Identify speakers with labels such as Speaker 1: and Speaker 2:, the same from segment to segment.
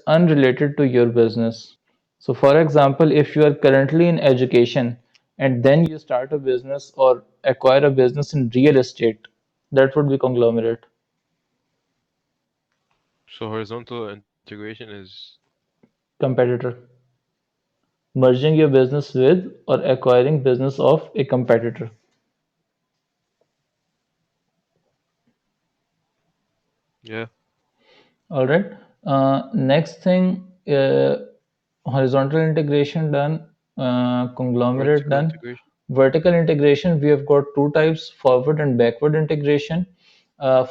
Speaker 1: unrelated to your business. So, for example, if you are currently in education and then you start a business or acquire a business in real estate, that would be conglomerate.
Speaker 2: So horizontal integration is
Speaker 1: Competitor. Merging your business with or acquiring business of a competitor.
Speaker 2: yeah,
Speaker 1: All right. Next thing, horizontal integration done, conglomerate
Speaker 2: vertical
Speaker 1: done.
Speaker 2: integration
Speaker 1: Vertical integration, we have got two types, forward and backward integration.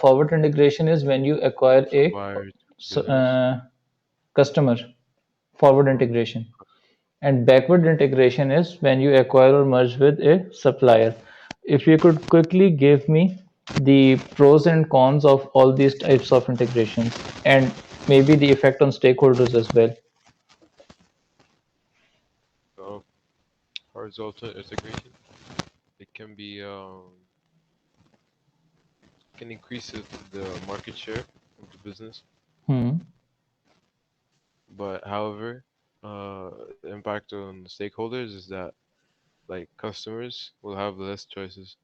Speaker 1: Forward integration is when you acquire a
Speaker 2: supplier to
Speaker 1: s-
Speaker 2: business.
Speaker 1: uh, customer, forward
Speaker 2: Oh,
Speaker 1: integration. And backward integration is when you acquire or merge with a supplier. If you could quickly give me the pros and cons of all these types of integrations and maybe the effect on stakeholders as well.
Speaker 2: uh, horizontal integration. It can be can increase the market share of the business,
Speaker 1: Hmm.
Speaker 2: but however, the impact on the stakeholders is that like customers will have less choices,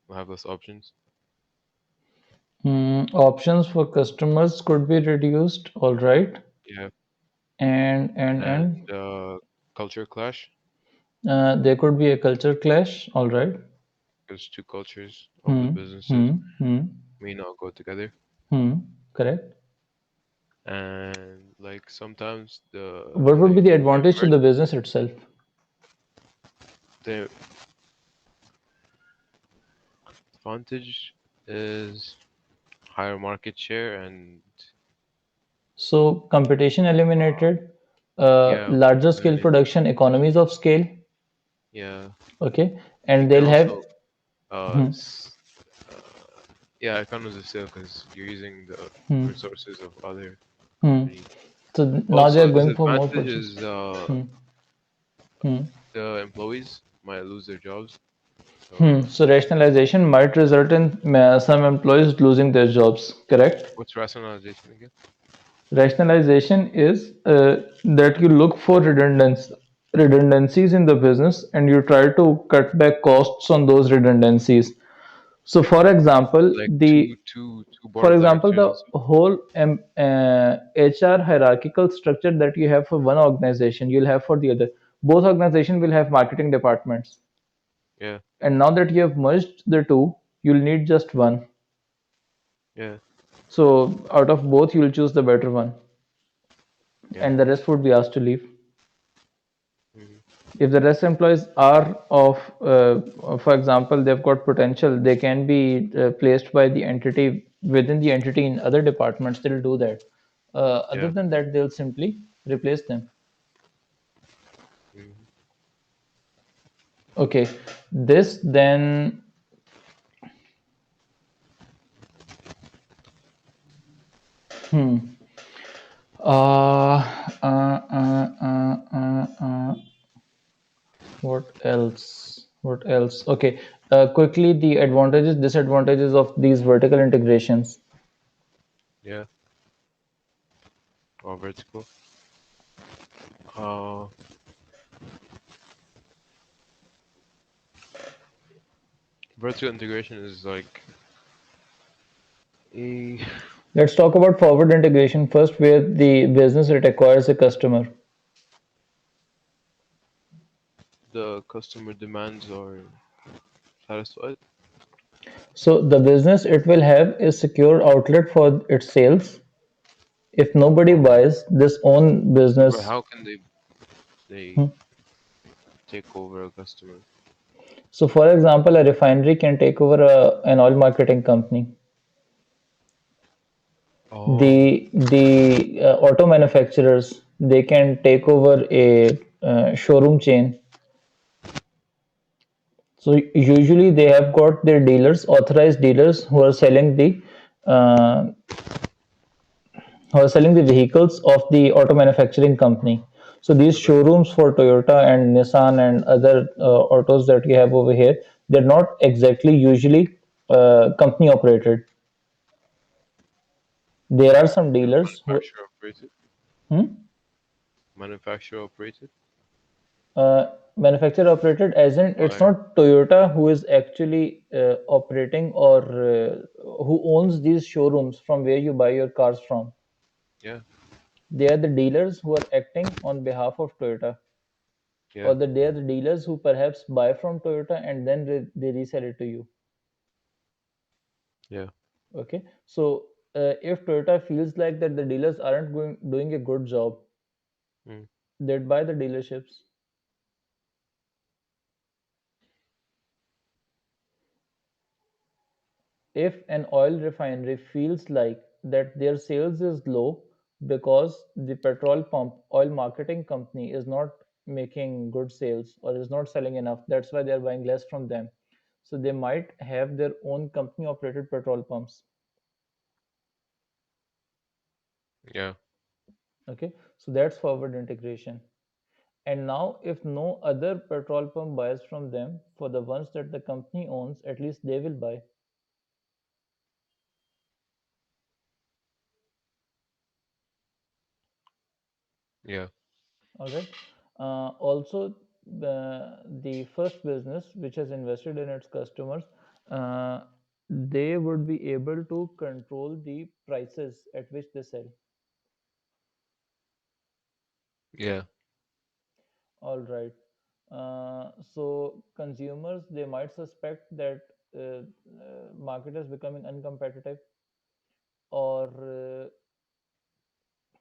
Speaker 2: will have less options.
Speaker 1: Options for customers could be reduced, all right.
Speaker 2: Yeah,
Speaker 1: And
Speaker 2: and culture clash
Speaker 1: there could be a culture clash, all right.
Speaker 2: because two cultures of the
Speaker 1: Hmm.
Speaker 2: businesses
Speaker 1: Hmm. Hmm.
Speaker 2: may not go together,
Speaker 1: Hmm. Correct.
Speaker 2: and like sometimes
Speaker 1: What would be
Speaker 2: like
Speaker 1: the
Speaker 2: when you
Speaker 1: advantage to
Speaker 2: merge,
Speaker 1: the business itself?
Speaker 2: the advantage is higher market share and
Speaker 1: So competition
Speaker 2: uh,
Speaker 1: eliminated,
Speaker 2: yeah,
Speaker 1: larger scale
Speaker 2: eliminate
Speaker 1: production, economies of scale.
Speaker 2: yeah.
Speaker 1: Okay,
Speaker 2: You
Speaker 1: and
Speaker 2: can
Speaker 1: they'll have.
Speaker 2: also uh,
Speaker 1: Hmm,
Speaker 2: s- uh yeah, economies of scale because you're using the
Speaker 1: hmm,
Speaker 2: resources of other
Speaker 1: hmm.
Speaker 2: company.
Speaker 1: So now they are
Speaker 2: Also,
Speaker 1: going for more
Speaker 2: disadvantage
Speaker 1: purchase.
Speaker 2: is
Speaker 1: Hmm, hmm,
Speaker 2: the employees might lose their jobs. So,
Speaker 1: hmm. So rationalization might result in some employees losing their jobs. Correct.
Speaker 2: what's rationalization again?
Speaker 1: Rationalization is that you look for redundancies in the business and you try to cut back costs on those redundancies. So,
Speaker 2: Like two board
Speaker 1: for
Speaker 2: of
Speaker 1: example,
Speaker 2: directors
Speaker 1: the
Speaker 2: and so.
Speaker 1: whole HR hierarchical structure that you have for one organization, you'll have for the other. Both organizations will have marketing departments,
Speaker 2: Yeah,
Speaker 1: and now that you have merged the two, you'll need just one.
Speaker 2: yeah,
Speaker 1: So, out of both, you'll choose the better one,
Speaker 2: yeah.
Speaker 1: and the rest would be asked to leave.
Speaker 2: Hmm.
Speaker 1: If the rest employees are of, for example, they've got potential, they can be placed by the entity within the entity in other departments, they'll do that. Other
Speaker 2: Yeah.
Speaker 1: than that, they'll simply replace them.
Speaker 2: Hmm.
Speaker 1: Okay, this then, hmm, uh, uh, uh, uh, uh, what else? What else? Okay, quickly the advantages, disadvantages of these vertical integrations.
Speaker 2: Yeah. Or vertical. Uh, vertical integration is like a
Speaker 1: Let's talk about forward integration first, where the business it acquires a customer.
Speaker 2: the customer demands are satisfied.
Speaker 1: So the business it will have a secure outlet for its sales. If nobody
Speaker 2: Oh,
Speaker 1: buys this own
Speaker 2: but
Speaker 1: business,
Speaker 2: how can they
Speaker 1: hmm.
Speaker 2: take over a customer?
Speaker 1: So for example, a refinery can take over an oil marketing company.
Speaker 2: Oh,
Speaker 1: The auto manufacturers they can take over a showroom chain. So usually they have got their dealers, authorized dealers uh, who are selling the vehicles of the auto manufacturing company. So these
Speaker 2: okay.
Speaker 1: showrooms for Toyota and Nissan and other autos that we have over here, they're not exactly usually company operated. There are some
Speaker 2: The
Speaker 1: dealers who,
Speaker 2: manufacturer operates it.
Speaker 1: Hmm?
Speaker 2: Manufacturer operated
Speaker 1: Manufacturer operated, as in it's
Speaker 2: supplier.
Speaker 1: not Toyota who is actually operating or who owns these showrooms from where you buy your cars from.
Speaker 2: Yeah,
Speaker 1: They are the dealers who are acting on behalf of Toyota,
Speaker 2: yeah,
Speaker 1: or they are the dealers who perhaps buy from Toyota and then they resell it to you.
Speaker 2: yeah.
Speaker 1: Okay, so if Toyota feels like that the dealers aren't doing a good job,
Speaker 2: Mm,
Speaker 1: they'd buy the dealerships. If an oil refinery feels like that their sales is low because the petrol pump oil marketing company is not making good sales or is not selling enough, that's why they are buying less from them. So they might have their own company operated petrol pumps.
Speaker 2: yeah,
Speaker 1: Okay, so that's forward integration. And now, if no other petrol pump buys from them, for the ones that the company owns, at least they will buy.
Speaker 2: yeah,
Speaker 1: All right. Also, the first business which has invested in its customers, uh, they would be able to control the prices at which they sell.
Speaker 2: yeah,
Speaker 1: All right. So consumers, they might suspect that market is becoming uncompetitive, or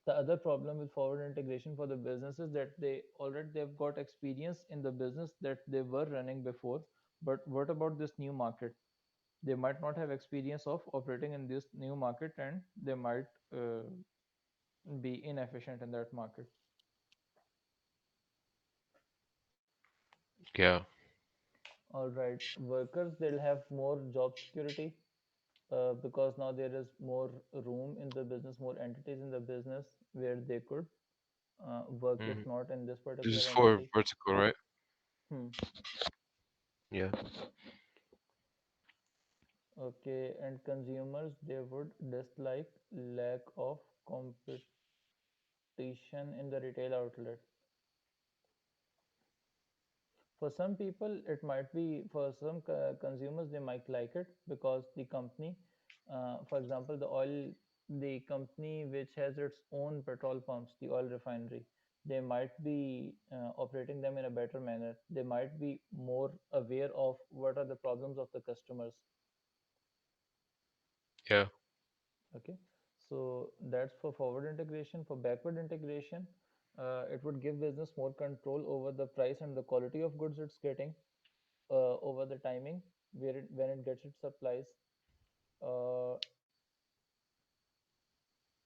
Speaker 1: the other problem with forward integration for the business is that they've got experience in the business that they were running before. But what about this new market? They might not have experience of operating in this new market, and they might be inefficient in that market.
Speaker 2: yeah.
Speaker 1: All right, workers, they'll have more job security because now there is more room in the business, more entities in the business where they could work, if
Speaker 2: Hmm.
Speaker 1: not in this
Speaker 2: This is
Speaker 1: particular
Speaker 2: for
Speaker 1: entity.
Speaker 2: vertical, right?
Speaker 1: Hmm.
Speaker 2: Yeah,
Speaker 1: Okay, and consumers, they would dislike lack of competition in the retail outlet. For some people, it might be, for some consumers, they might like it because the company, for example, the company which has its own petrol pumps, the oil refinery, they might be operating them in a better manner. They might be more aware of what are the problems of the customers.
Speaker 2: yeah,
Speaker 1: Okay, so that's for forward integration. For backward integration, it would give business more control over the price and the quality of goods it's getting, over the timing when it gets its supplies, uh,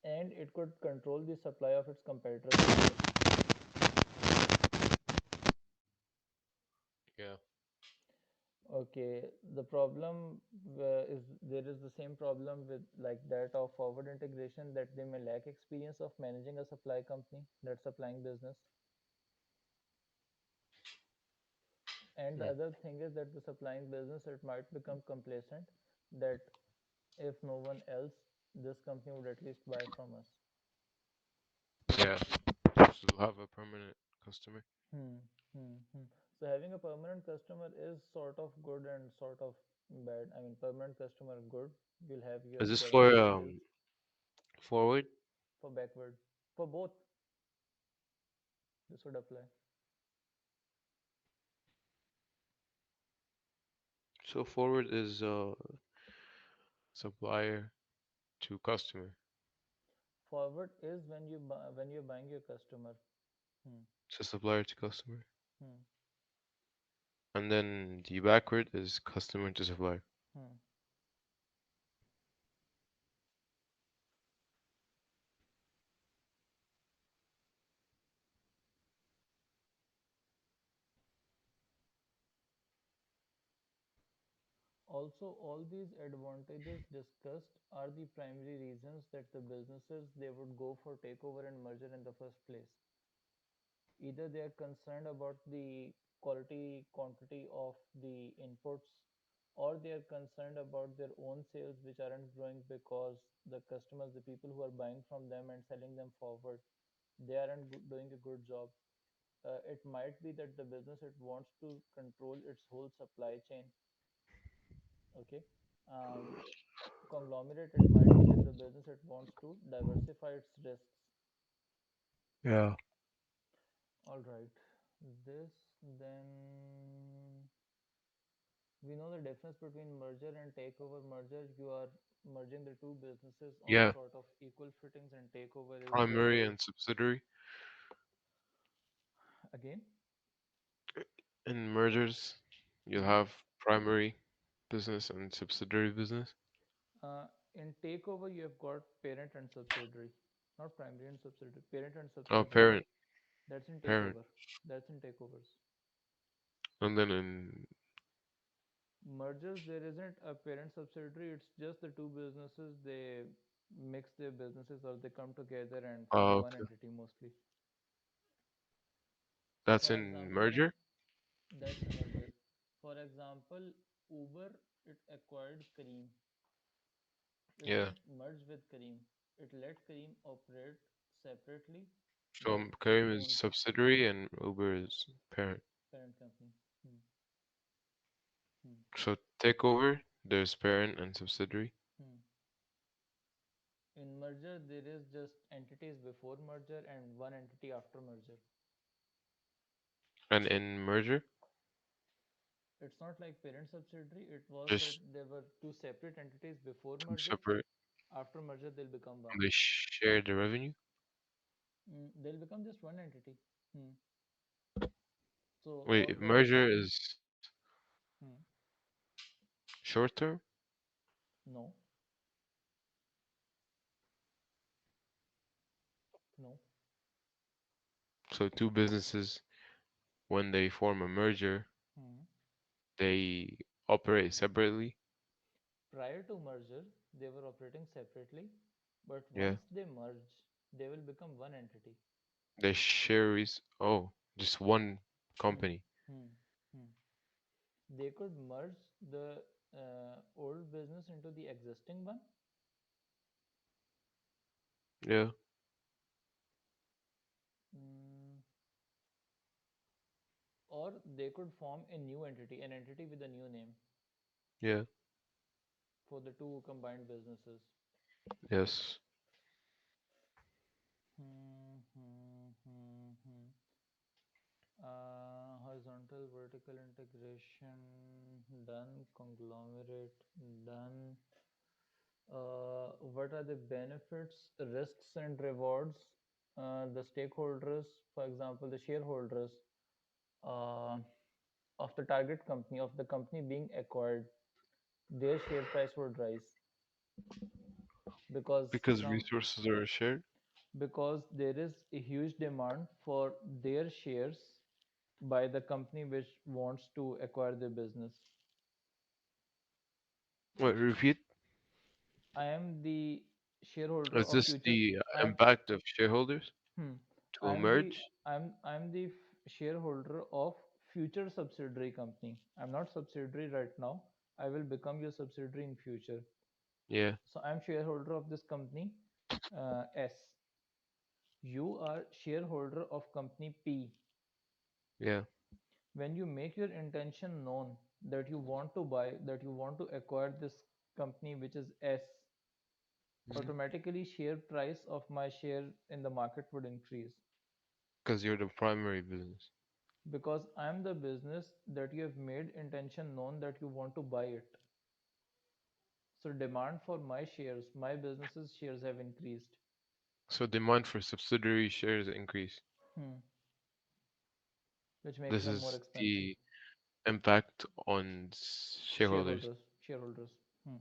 Speaker 1: and it could control the supply of its competitors also.
Speaker 2: yeah,
Speaker 1: Okay, the problem is there is the same problem with like that of forward integration, that they may lack experience of managing a supply company that's supplying business. And the
Speaker 2: mm,
Speaker 1: other thing is that the supplying business, it might become complacent, that if no one else, this company would at least buy from us.
Speaker 2: yeah. So we'll have a permanent customer.
Speaker 1: Hmm, hmm. So having a permanent customer is sort of good and sort of bad. I mean, permanent customer good, you'll have your
Speaker 2: Is this for
Speaker 1: guaranteed sales.
Speaker 2: forward?
Speaker 1: For backward, for both, this would apply.
Speaker 2: So forward is supplier to customer.
Speaker 1: Forward is when when you're buying your customer. Hmm,
Speaker 2: So supplier to customer.
Speaker 1: hmm,
Speaker 2: And then the backward is customer to supplier.
Speaker 1: hmm. Also, all these advantages discussed are the primary reasons that the businesses, they would go for takeover and merger in the first place. Either they are concerned about the quality quantity of the inputs, or they are concerned about their own sales which aren't growing because the customers, the people who are buying from them and selling them forward, They aren't doing a good job. It might be that the business it wants to control its whole supply chain. Okay. um, Conglomerate, it might be that the business it wants to diversify its risks.
Speaker 2: Yeah.
Speaker 1: All right. This then we know the difference between merger and takeover. Merger, you are merging the two businesses on
Speaker 2: Yeah.
Speaker 1: sort of equal footings, and takeover is where
Speaker 2: Primary
Speaker 1: they
Speaker 2: and subsidiary.
Speaker 1: again.
Speaker 2: In mergers, you'll
Speaker 1: Hmm.
Speaker 2: have primary business and subsidiary business.
Speaker 1: In takeover, you have got parent and subsidiary, not primary and subsidiary. Parent and
Speaker 2: Oh,
Speaker 1: subsidiary.
Speaker 2: parent,
Speaker 1: That's in
Speaker 2: parent.
Speaker 1: takeover. That's in takeovers.
Speaker 2: And then in,
Speaker 1: Mergers, there isn't a parent subsidiary. It's just the two businesses. They mix their businesses or they come together and form
Speaker 2: oh,
Speaker 1: one
Speaker 2: okay.
Speaker 1: entity mostly.
Speaker 2: That's
Speaker 1: For
Speaker 2: in
Speaker 1: example,
Speaker 2: merger?
Speaker 1: that's a merger. For example, Uber, it acquired Kareem. It
Speaker 2: Yeah.
Speaker 1: didn't merge with Kareem. It let Kareem operate separately,
Speaker 2: So
Speaker 1: but it
Speaker 2: Karim is
Speaker 1: owns
Speaker 2: subsidiary and Uber is parent.
Speaker 1: parent company. Hmm. Hmm.
Speaker 2: So takeover, there's parent and subsidiary.
Speaker 1: Hmm. In merger, there is just entities before merger and one entity after merger.
Speaker 2: And in merger,
Speaker 1: It's not like parent subsidiary. It was that
Speaker 2: just
Speaker 1: there were two separate entities before
Speaker 2: two
Speaker 1: merger.
Speaker 2: separate,
Speaker 1: After merger, they'll become one.
Speaker 2: they share the revenue.
Speaker 1: They'll become just one entity. Hmm. So
Speaker 2: Wait,
Speaker 1: for
Speaker 2: merger is
Speaker 1: hmm,
Speaker 2: short term?
Speaker 1: no, no.
Speaker 2: So two businesses, when they form a merger,
Speaker 1: Hmm.
Speaker 2: they operate separately.
Speaker 1: Prior to merger, they were operating separately, but
Speaker 2: Yeah.
Speaker 1: once they merge, they will become one entity.
Speaker 2: They share is, oh, just one
Speaker 1: Hmm.
Speaker 2: company.
Speaker 1: Hmm. Hmm. They could merge the old business into the existing one,
Speaker 2: Yeah.
Speaker 1: mm, or they could form a new entity, an entity with a new name
Speaker 2: Yeah.
Speaker 1: for the two combined businesses.
Speaker 2: Yes.
Speaker 1: Hmm, hmm, hmm, hmm. Horizontal, vertical integration done, conglomerate done. What are the benefits, risks, and rewards? The stakeholders, for example, the shareholders uh, of the target company, of the company being acquired, their share price would rise because
Speaker 2: Because resources are shared.
Speaker 1: there is a huge demand for their shares by the company which wants to acquire the business.
Speaker 2: What, repeat?
Speaker 1: I am the shareholder
Speaker 2: Is
Speaker 1: of
Speaker 2: this
Speaker 1: future.
Speaker 2: the
Speaker 1: I'm
Speaker 2: impact of shareholders
Speaker 1: hmm,
Speaker 2: to merge?
Speaker 1: I'm the shareholder of future subsidiary company. I'm not subsidiary right now. I will become your subsidiary in future.
Speaker 2: Yeah.
Speaker 1: So I'm shareholder of this company S. You are shareholder of company P.
Speaker 2: Yeah.
Speaker 1: When you make your intention known that you want to buy, that you want to acquire this company which is S, automatically share price of my share in the market would increase
Speaker 2: Because you're the primary business.
Speaker 1: because I'm the business that you have made intention known that you want to buy it. So demand for my shares, my business's shares have increased.
Speaker 2: So demand for subsidiary shares increase.
Speaker 1: Hmm. Which makes
Speaker 2: This
Speaker 1: them more
Speaker 2: is
Speaker 1: expensive.
Speaker 2: the impact on shareholders.
Speaker 1: Shareholders. Hmm.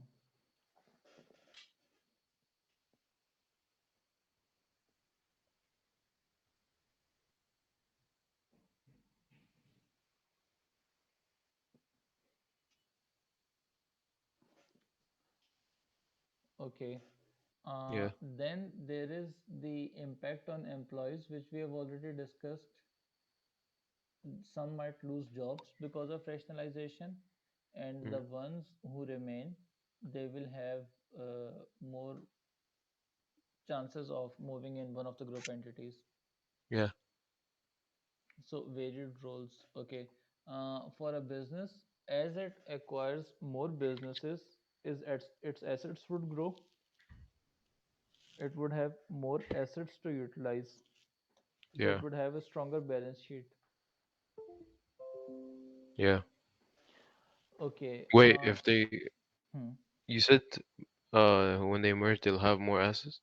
Speaker 1: Okay.
Speaker 2: Yeah.
Speaker 1: Then there is the impact on employees, which we have already discussed. Some might lose jobs because of rationalization, and the
Speaker 2: Mm.
Speaker 1: ones who remain, they will have more chances of moving in one of the group entities.
Speaker 2: Yeah.
Speaker 1: So varied roles. Okay. For a business, as it acquires more businesses, its assets would grow. It would have more assets to utilize. So it
Speaker 2: Yeah.
Speaker 1: would have a stronger balance sheet.
Speaker 2: Yeah.
Speaker 1: Okay.
Speaker 2: Wait, if they
Speaker 1: Hmm.
Speaker 2: you said when they merge they'll have more assets?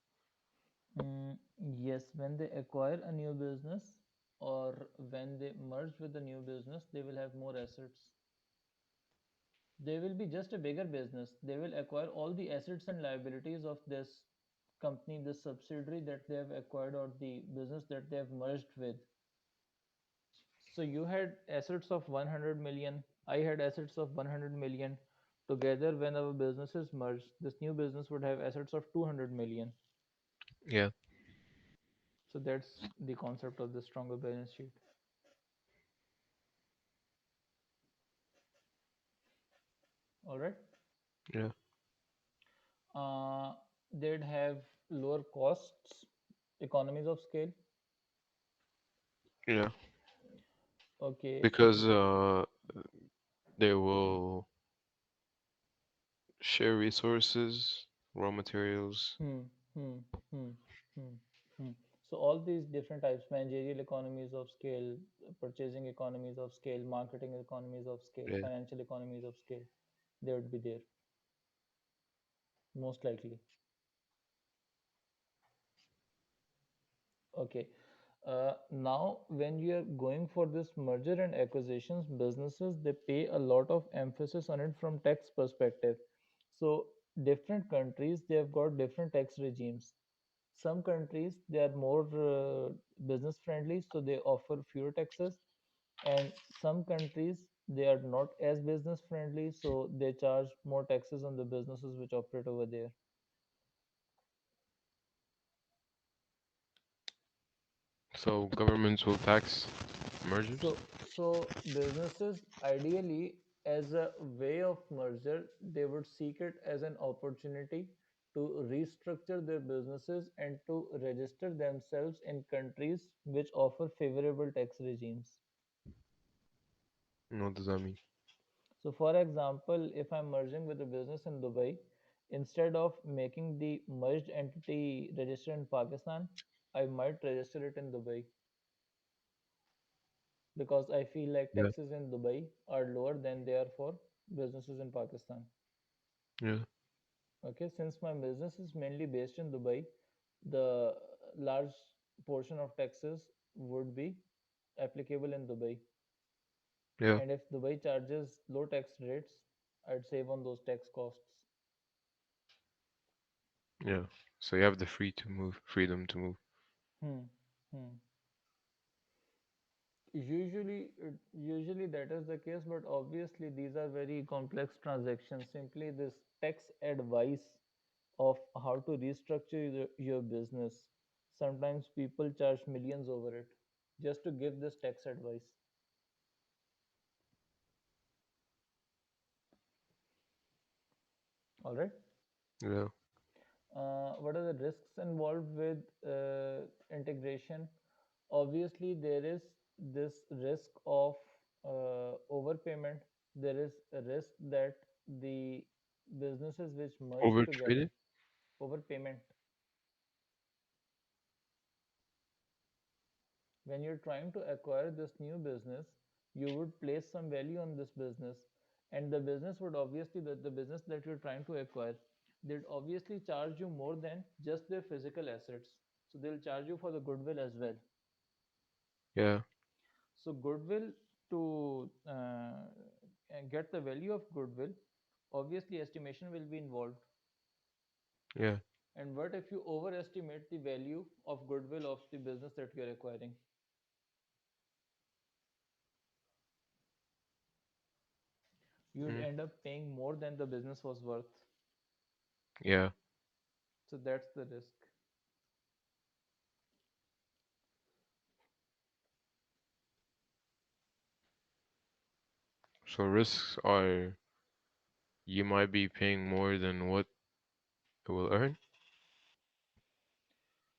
Speaker 1: Yes, when they acquire a new business or when they merge with a new business, they will have more assets. They will be just a bigger business. They will acquire all the assets and liabilities of this company, this subsidiary that they have acquired, or the business that they have merged with. So you had assets of 100 million, I had assets of 100 million. Together, when our businesses merged, this new business would have assets of 200 million.
Speaker 2: Yeah.
Speaker 1: So that's the concept of the stronger balance sheet. All right.
Speaker 2: Yeah.
Speaker 1: Uh, they'd have lower costs, economies of scale.
Speaker 2: Yeah.
Speaker 1: Okay.
Speaker 2: Because they will share resources, raw materials.
Speaker 1: Hmm, hmm, hmm, hmm, hmm. So all these different types, managerial economies of scale, purchasing economies of scale, marketing economies of scale,
Speaker 2: Yeah.
Speaker 1: financial economies of scale, they would be there, most likely. Okay. Now, when you are going for this merger and acquisitions, businesses they pay a lot of emphasis on it from tax perspective. So different countries they have got different tax regimes. Some countries they are more business friendly, so they offer fewer taxes, and some countries they are not as business friendly, so they charge more taxes on the businesses which operate over there.
Speaker 2: So governments will tax mergers?
Speaker 1: So businesses ideally, as a way of merger, they would seek it as an opportunity to restructure their businesses and to register themselves in countries which offer favorable tax regimes.
Speaker 2: What does that mean?
Speaker 1: So, for example, if I'm merging with a business in Dubai, instead of making the merged entity register in Pakistan, I might register it in Dubai because I feel like
Speaker 2: Yeah.
Speaker 1: taxes in Dubai are lower than they are for businesses in Pakistan.
Speaker 2: Yeah.
Speaker 1: Okay, since my business is mainly based in Dubai, the large portion of taxes would be applicable in Dubai.
Speaker 2: Yeah.
Speaker 1: And if Dubai charges low tax rates, I'd save on those tax costs.
Speaker 2: Yeah. So you have the freedom to move.
Speaker 1: Hmm. Hmm. Usually that is the case, but obviously these are very complex transactions. Simply this tax advice of how to restructure your business. Sometimes people charge millions over it just to give this tax advice. All right.
Speaker 2: Yeah.
Speaker 1: What are the risks involved with integration? Obviously, there is this risk of overpayment. There is a risk that the businesses which merge together,
Speaker 2: Overtraded?
Speaker 1: overpayment. When you're trying to acquire this new business, you would place some value on this business, and the business would obviously, the business that you're trying to acquire, they'd obviously charge you more than just their physical assets. So they'll charge you for the goodwill as well.
Speaker 2: Yeah.
Speaker 1: So goodwill, to get the value of goodwill, obviously estimation will be involved.
Speaker 2: Yeah.
Speaker 1: And what if you overestimate the value of goodwill of the business that you're acquiring? You'd
Speaker 2: Mm.
Speaker 1: end up paying more than the business was worth.
Speaker 2: Yeah.
Speaker 1: So that's the risk.
Speaker 2: So risks are you might be paying more than what it will earn.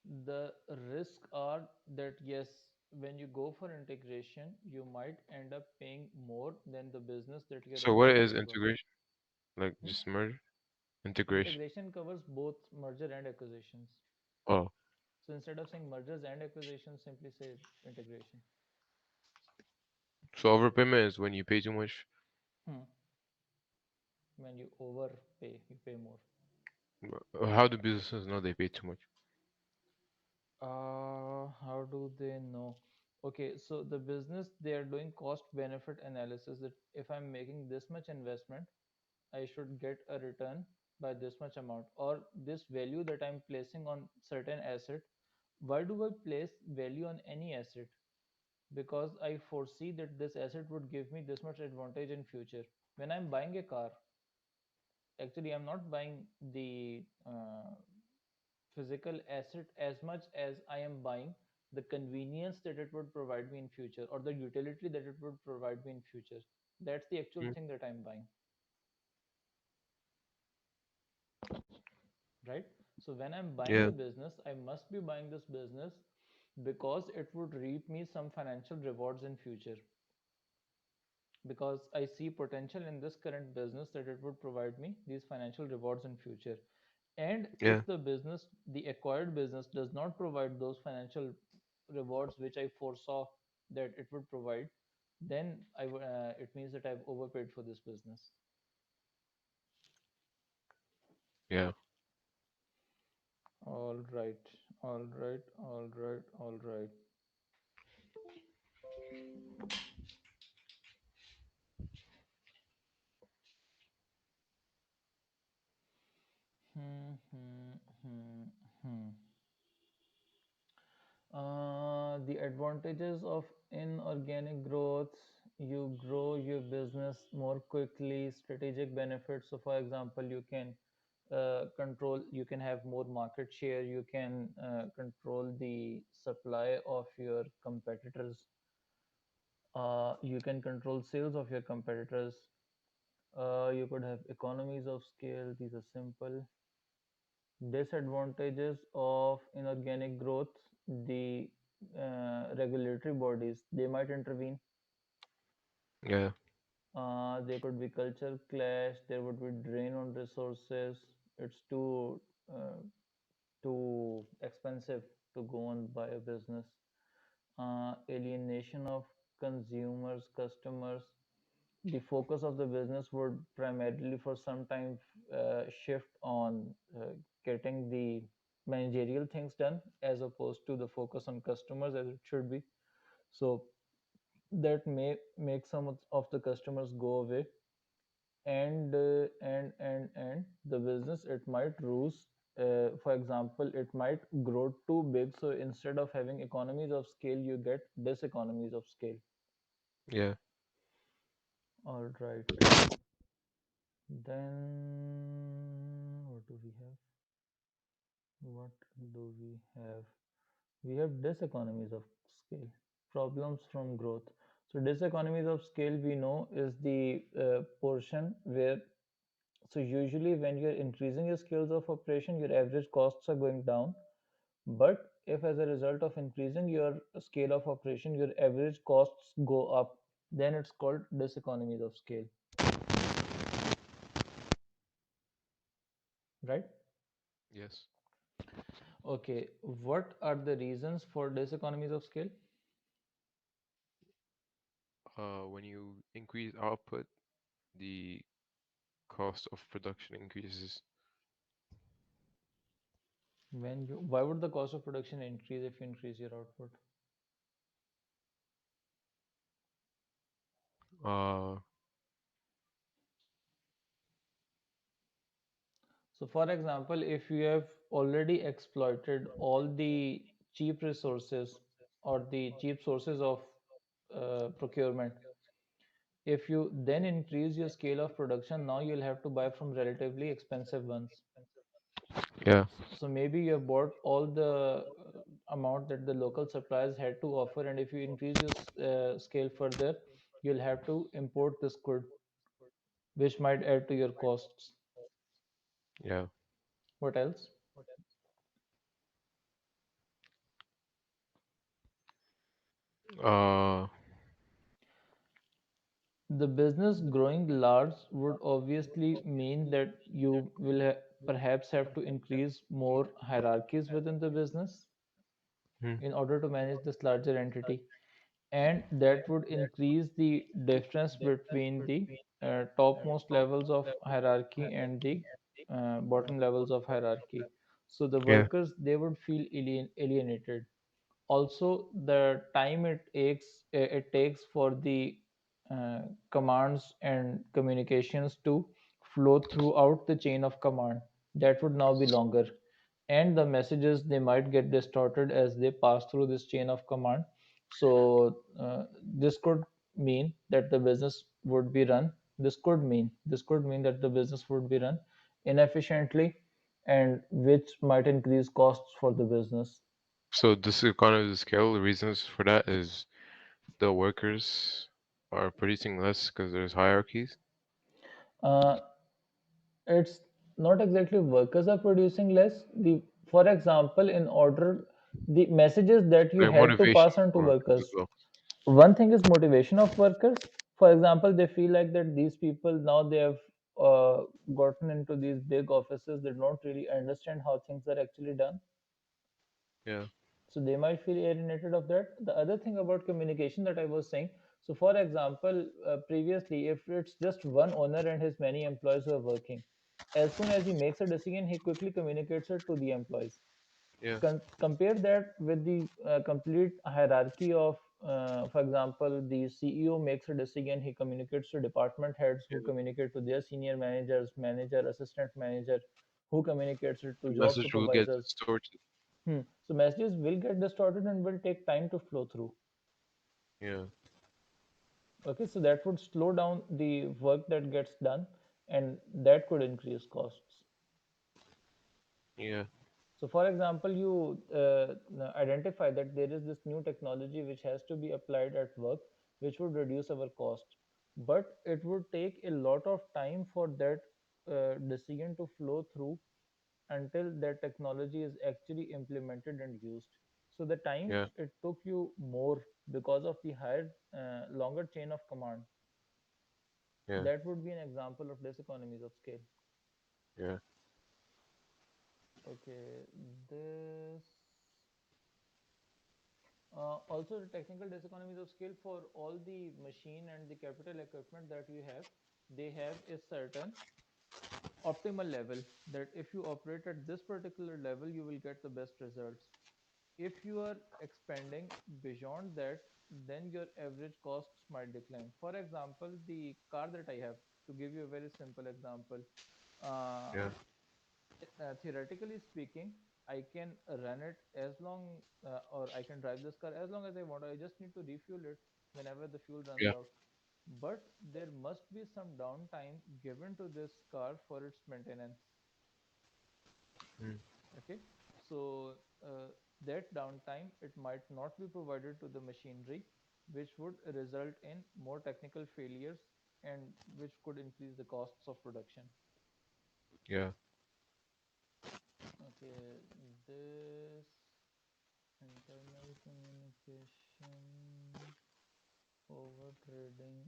Speaker 1: The risks are that yes, when you go for integration, you might end up paying more than the business that you're
Speaker 2: So what
Speaker 1: acquiring
Speaker 2: is
Speaker 1: as well.
Speaker 2: integration? Like
Speaker 1: Hmm?
Speaker 2: just merge? Integration.
Speaker 1: Integration covers both merger and acquisitions.
Speaker 2: Oh,
Speaker 1: So instead of saying mergers and acquisitions, simply say integration.
Speaker 2: so overpayment is when you pay too much.
Speaker 1: Hmm. When you overpay, you pay more.
Speaker 2: How do businesses know they pay too much?
Speaker 1: How do they know? Okay, so the business, they are doing cost benefit analysis that if I'm making this much investment, I should get a return by this much amount, or this value that I'm placing on certain asset. Why do I place value on any asset? Because I foresee that this asset would give me this much advantage in future. When I'm buying a car, actually I'm not buying the physical asset as much as I am buying the convenience that it would provide me in future, or the utility that it would provide me in future. That's the actual
Speaker 2: Mm,
Speaker 1: thing that I'm buying, right? So when I'm buying
Speaker 2: yeah,
Speaker 1: the business, I must be buying this business because it would reap me some financial rewards in future, because I see potential in this current business that it would provide me these financial rewards in future. And
Speaker 2: yeah,
Speaker 1: if the business, the acquired business, does not provide those financial rewards which I foresaw that it would provide, then it means that I've overpaid for this business.
Speaker 2: yeah.
Speaker 1: All right, all right, all right, all right. Hmm, hmm, hmm, hmm. The advantages of inorganic growth: you grow your business more quickly. Strategic benefits: so for example, you can control, you can have more market share, you can control the supply of your competitors, you can control sales of your competitors, you could have economies of scale. These are simple. Disadvantages of inorganic growth: the regulatory bodies, they might intervene.
Speaker 2: Yeah,
Speaker 1: There could be culture clash. There would be drain on resources. It's uh, too expensive to go and buy a business. Alienation of consumers, customers. The focus of the business would primarily for some time shift on getting the managerial things done as opposed to the focus on customers as it should be. So that may make some of the customers go away, and the business, it might lose. For example, it might grow too big, so instead of having economies of scale, you get diseconomies of scale.
Speaker 2: yeah,
Speaker 1: All right, then what do we have? What do we have? We have diseconomies of scale. Problems from growth. So diseconomies of scale, we know, is the portion where, so usually when you're increasing your scales of operation, your average costs are going down. But if as a result of increasing your scale of operation, your average costs go up, then it's called diseconomies of scale, right?
Speaker 2: yes.
Speaker 1: Okay, what are the reasons for diseconomies of scale?
Speaker 2: When you increase output, the cost of production increases.
Speaker 1: Why would the cost of production increase if you increase your output?
Speaker 2: Uh,
Speaker 1: So, for example, if you have already exploited all the cheap resources or the cheap sources of procurement, if you then increase your scale of production, now you'll have to buy from relatively expensive ones.
Speaker 2: yeah,
Speaker 1: So maybe you have bought all the amount that the local suppliers had to offer, and if you increase your scale further, you'll have to import this good, which might add to your costs.
Speaker 2: yeah.
Speaker 1: What else?
Speaker 2: Uh,
Speaker 1: The business growing large would obviously mean that you will perhaps have to increase more hierarchies within the business
Speaker 2: hmm,
Speaker 1: in order to manage this larger entity. And that would increase the difference between the topmost levels of hierarchy and the bottom levels of hierarchy. So the
Speaker 2: yeah.
Speaker 1: workers, they would feel alienated. Also, the time it takes for the uh, commands and communications to flow throughout the chain of command, that would now be longer, and the messages, they might get distorted as they pass through this chain of command. So this could mean that the business would be run this could mean that the business would be run inefficiently, and which might increase costs for the business.
Speaker 2: So this economies of scale, the reasons for that is the workers are producing less because there's hierarchies.
Speaker 1: uh, it's not exactly workers are producing less. The For example, in order, the messages that you
Speaker 2: Like
Speaker 1: had to
Speaker 2: motivation
Speaker 1: pass on to
Speaker 2: for workers as
Speaker 1: workers,
Speaker 2: well.
Speaker 1: one thing is motivation of workers. For example, they feel like that these people, now they have uh, gotten into these big offices, they don't really understand how things are actually done,
Speaker 2: Yeah.
Speaker 1: so they might feel alienated of that. The other thing about communication that I was saying, so for example, previously, if it's just one owner and his many employees who are working, as soon as he makes a decision, he quickly communicates it to the employees.
Speaker 2: Yeah.
Speaker 1: Compare that with the complete hierarchy of, for example, the CEO makes a decision, he communicates to department heads, who
Speaker 2: Yeah.
Speaker 1: communicate to their senior managers, manager, assistant manager, who communicates it to
Speaker 2: The
Speaker 1: job
Speaker 2: message will get
Speaker 1: supervisors.
Speaker 2: distorted.
Speaker 1: So messages will get distorted and will take time to flow through.
Speaker 2: Yeah.
Speaker 1: Okay, so that would slow down the work that gets done, and that could increase costs.
Speaker 2: Yeah.
Speaker 1: So, for example, you identify that there is this new technology which has to be applied at work, which would reduce our cost. But it would take a lot of time for that decision to flow through until that technology is actually implemented and used. So, the time
Speaker 2: Yeah.
Speaker 1: it took you more because of the higher, longer chain of command.
Speaker 2: Yeah.
Speaker 1: That would be an example of diseconomies of scale.
Speaker 2: Yeah.
Speaker 1: Okay, this also, the technical diseconomies of scale for all the machine and the capital equipment that you have, they have a certain optimal level, that if you operate at this particular level, you will get the best results. If you are expanding beyond that, then your average costs might decline. For example, the car that I have, to give you a very simple example, uh,
Speaker 2: Yeah.
Speaker 1: theoretically speaking, I can run it as long, or I can drive this car as long as I want. I just need to refuel it whenever the fuel runs
Speaker 2: Yeah.
Speaker 1: out. But there must be some downtime given to this car for its maintenance.
Speaker 2: Mm.
Speaker 1: Okay, so that downtime, it might not be provided to the machinery, which would result in more technical failures, and which could increase the costs of production.
Speaker 2: Yeah.
Speaker 1: Okay, this internal communication, over trading.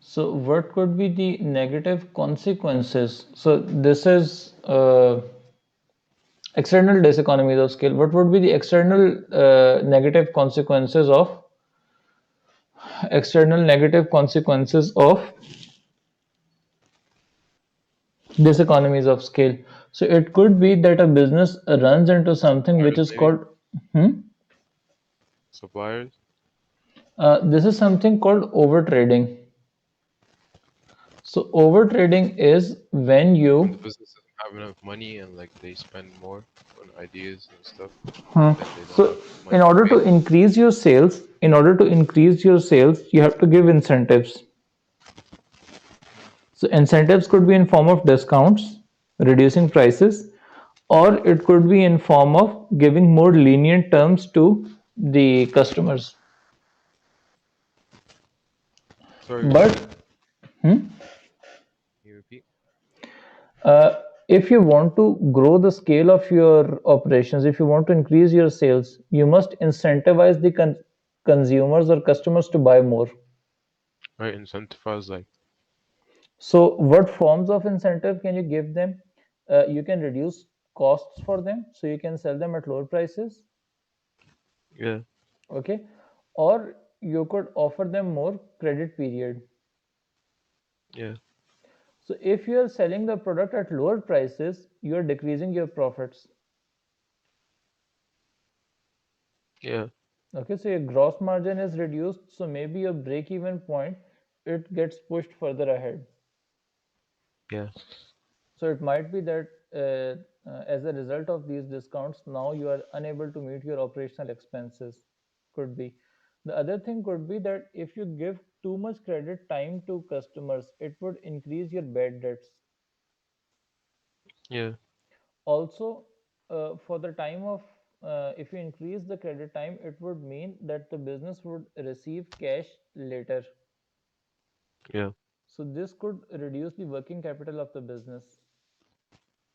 Speaker 1: So, what could be the negative consequences? So, this is external diseconomies of scale. What would be the negative consequences of external negative consequences of diseconomies of scale? So, it could be that a business runs into something which
Speaker 2: Suppliers
Speaker 1: is
Speaker 2: maybe.
Speaker 1: called. Hmm?
Speaker 2: Suppliers.
Speaker 1: This is something called overtrading. So overtrading is when
Speaker 2: When the
Speaker 1: you,
Speaker 2: business doesn't have enough money and like they spend more on ideas and stuff,
Speaker 1: huh,
Speaker 2: and then they don't
Speaker 1: so
Speaker 2: have
Speaker 1: in
Speaker 2: money to
Speaker 1: order
Speaker 2: pay
Speaker 1: to
Speaker 2: them.
Speaker 1: increase your sales, you have to give incentives. So incentives could be in form of discounts, reducing prices, or it could be in form of giving more lenient terms to the customers.
Speaker 2: Sorry,
Speaker 1: But
Speaker 2: can you repeat?
Speaker 1: If you want to grow the scale of your operations, if you want to increase your sales, you must incentivize the consumers or customers to buy more.
Speaker 2: Right, incentivize like
Speaker 1: So, what forms of incentive can you give them? You can reduce costs for them, so you can sell them at lower prices,
Speaker 2: yeah,
Speaker 1: okay? Or you could offer them more credit period.
Speaker 2: yeah,
Speaker 1: So, if you are selling the product at lower prices, you are decreasing your profits.
Speaker 2: yeah,
Speaker 1: Okay, so your gross margin is reduced, so maybe your break even point it gets pushed further ahead.
Speaker 2: yeah.
Speaker 1: So it might be that as a result of these discounts, now you are unable to meet your operational expenses. Could be. The other thing could be that if you give too much credit time to customers, it would increase your bad debts.
Speaker 2: Yeah,
Speaker 1: Also, for the time of if you increase the credit time, it would mean that the business would receive cash later.
Speaker 2: yeah,
Speaker 1: So this could reduce the working capital of the business.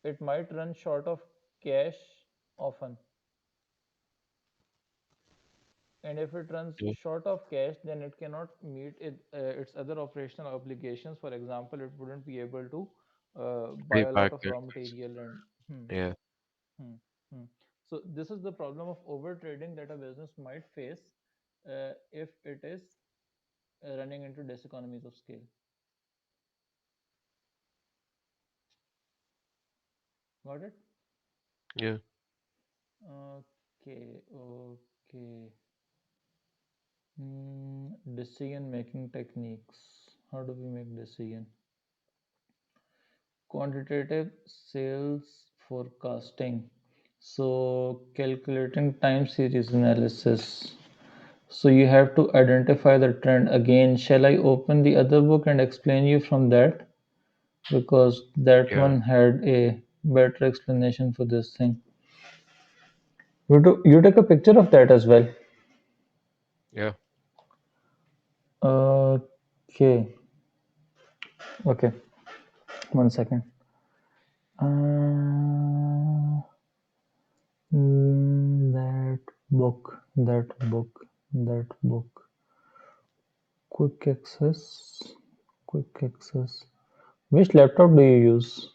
Speaker 1: It might run short of cash often. And if it runs
Speaker 2: yeah.
Speaker 1: short of cash, then it cannot meet its other operational obligations. For example, it wouldn't be able to buy
Speaker 2: Pay
Speaker 1: a lot
Speaker 2: back
Speaker 1: of
Speaker 2: their
Speaker 1: raw
Speaker 2: things.
Speaker 1: material and
Speaker 2: Yeah,
Speaker 1: hmm, hmm. So this is the problem of overtrading that a business might face if it is running into diseconomies of scale. Got it?
Speaker 2: yeah.
Speaker 1: Okay, okay. Decision making techniques. How do we make decision? Quantitative sales forecasting. So calculating time series analysis. So you have to identify the trend. Again, shall I open the other book and explain you from that? Because that
Speaker 2: Yeah,
Speaker 1: one had a better explanation for this thing. You take a picture of that as well.
Speaker 2: yeah.
Speaker 1: Okay. Okay. 1 second. Uh, that book. That book. That book. Quick access. Quick access. Which laptop do you use?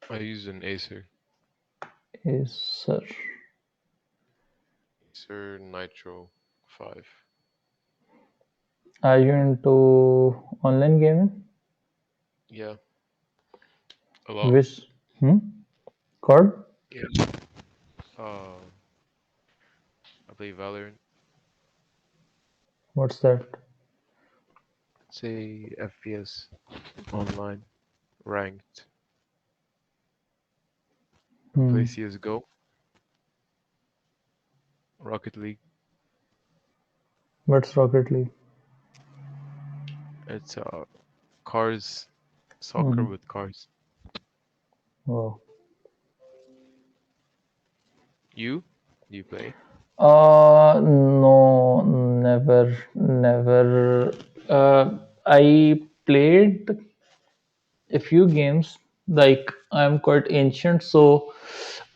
Speaker 2: I use an
Speaker 1: Acer.
Speaker 2: Acer Nitro 5.
Speaker 1: Are you into online gaming?
Speaker 2: Yeah, a lot.
Speaker 1: Which? Hmm? COD?
Speaker 2: Yeah. I play Valorant.
Speaker 1: What's that?
Speaker 2: It's a FPS online ranked. I
Speaker 1: Hmm.
Speaker 2: play CS:GO, Rocket League.
Speaker 1: What's Rocket League?
Speaker 2: It's cars, soccer
Speaker 1: Hmm.
Speaker 2: with cars.
Speaker 1: Wow.
Speaker 2: You? Do you play?
Speaker 1: No, never, never. I played a few games. Like I'm quite ancient, so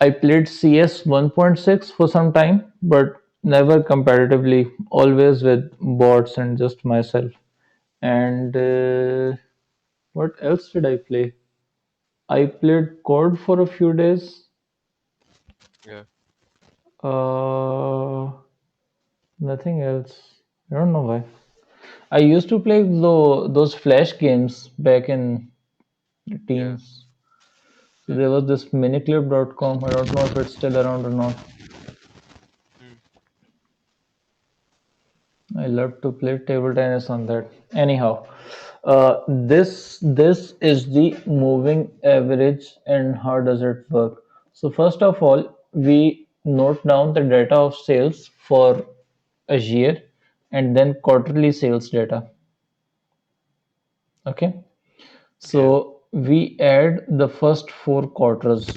Speaker 1: I played CS 1.6 for some time, but never competitively. Always with bots and just myself. And what else did I play? I played COD for a few days.
Speaker 2: Yeah,
Speaker 1: Uh, Nothing else. I don't know why. I used to play those Flash games back in the
Speaker 2: yeah.
Speaker 1: teens. So there was this miniclip.com. I don't know if it's still around or not.
Speaker 2: Mm,
Speaker 1: I love to play table tennis on that. Anyhow, this is the moving average and how does it work? So first of all, we note down the data of sales for a year and then quarterly sales data. Okay,
Speaker 2: yeah,
Speaker 1: so we add the first 4 quarters.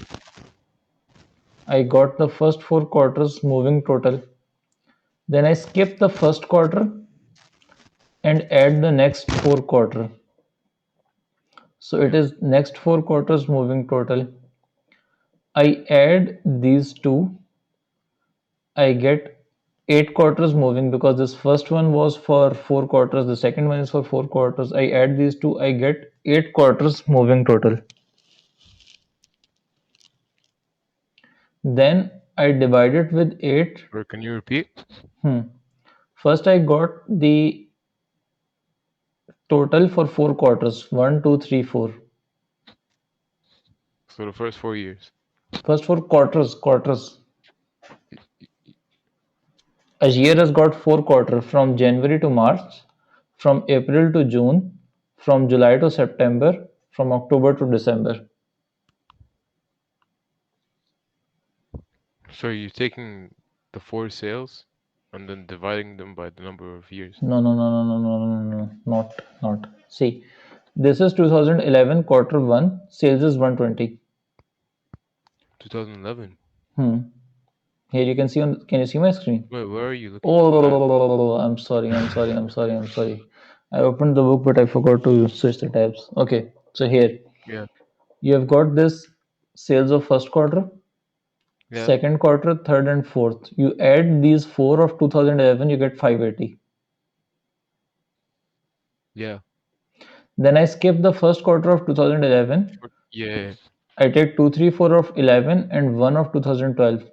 Speaker 1: I got the first 4 quarters moving total. Then I skip the first quarter and add the next 4 quarter. So it
Speaker 2: Yeah.
Speaker 1: is next 4 quarters moving total. I add these two, I get 8 quarters moving because this first one was for 4 quarters, the second one is for 4 quarters. I add these two, I get 8 quarters moving total. Then I divide it with 8.
Speaker 2: Or can you repeat?
Speaker 1: Hmm. First, I got the total for 4 quarters, one, 2, 3, 4.
Speaker 2: So the first 4 years.
Speaker 1: First, for quarters. A year has got 4 quarters from January to March, from April to June, from July to September, from October to December.
Speaker 2: So you're taking the four sales and then dividing them by the number of years.
Speaker 1: No, not. See, this is 2011 quarter one. Sales is 120.
Speaker 2: 2011.
Speaker 1: Hmm. Here you can see on. Can you see my screen?
Speaker 2: Wait, where are you looking at?
Speaker 1: Oh, I'm sorry. I opened the book, but I forgot to switch the tabs. Okay, so here
Speaker 2: Yeah.
Speaker 1: you have got this sales of first quarter,
Speaker 2: Yeah.
Speaker 1: second quarter, third, and fourth. You add these four of 2011, you get 580.
Speaker 2: Yeah.
Speaker 1: Then I skip the first quarter of 2011.
Speaker 2: Yeah.
Speaker 1: I take 2, 3, 4 of 11 and 1 of 2012.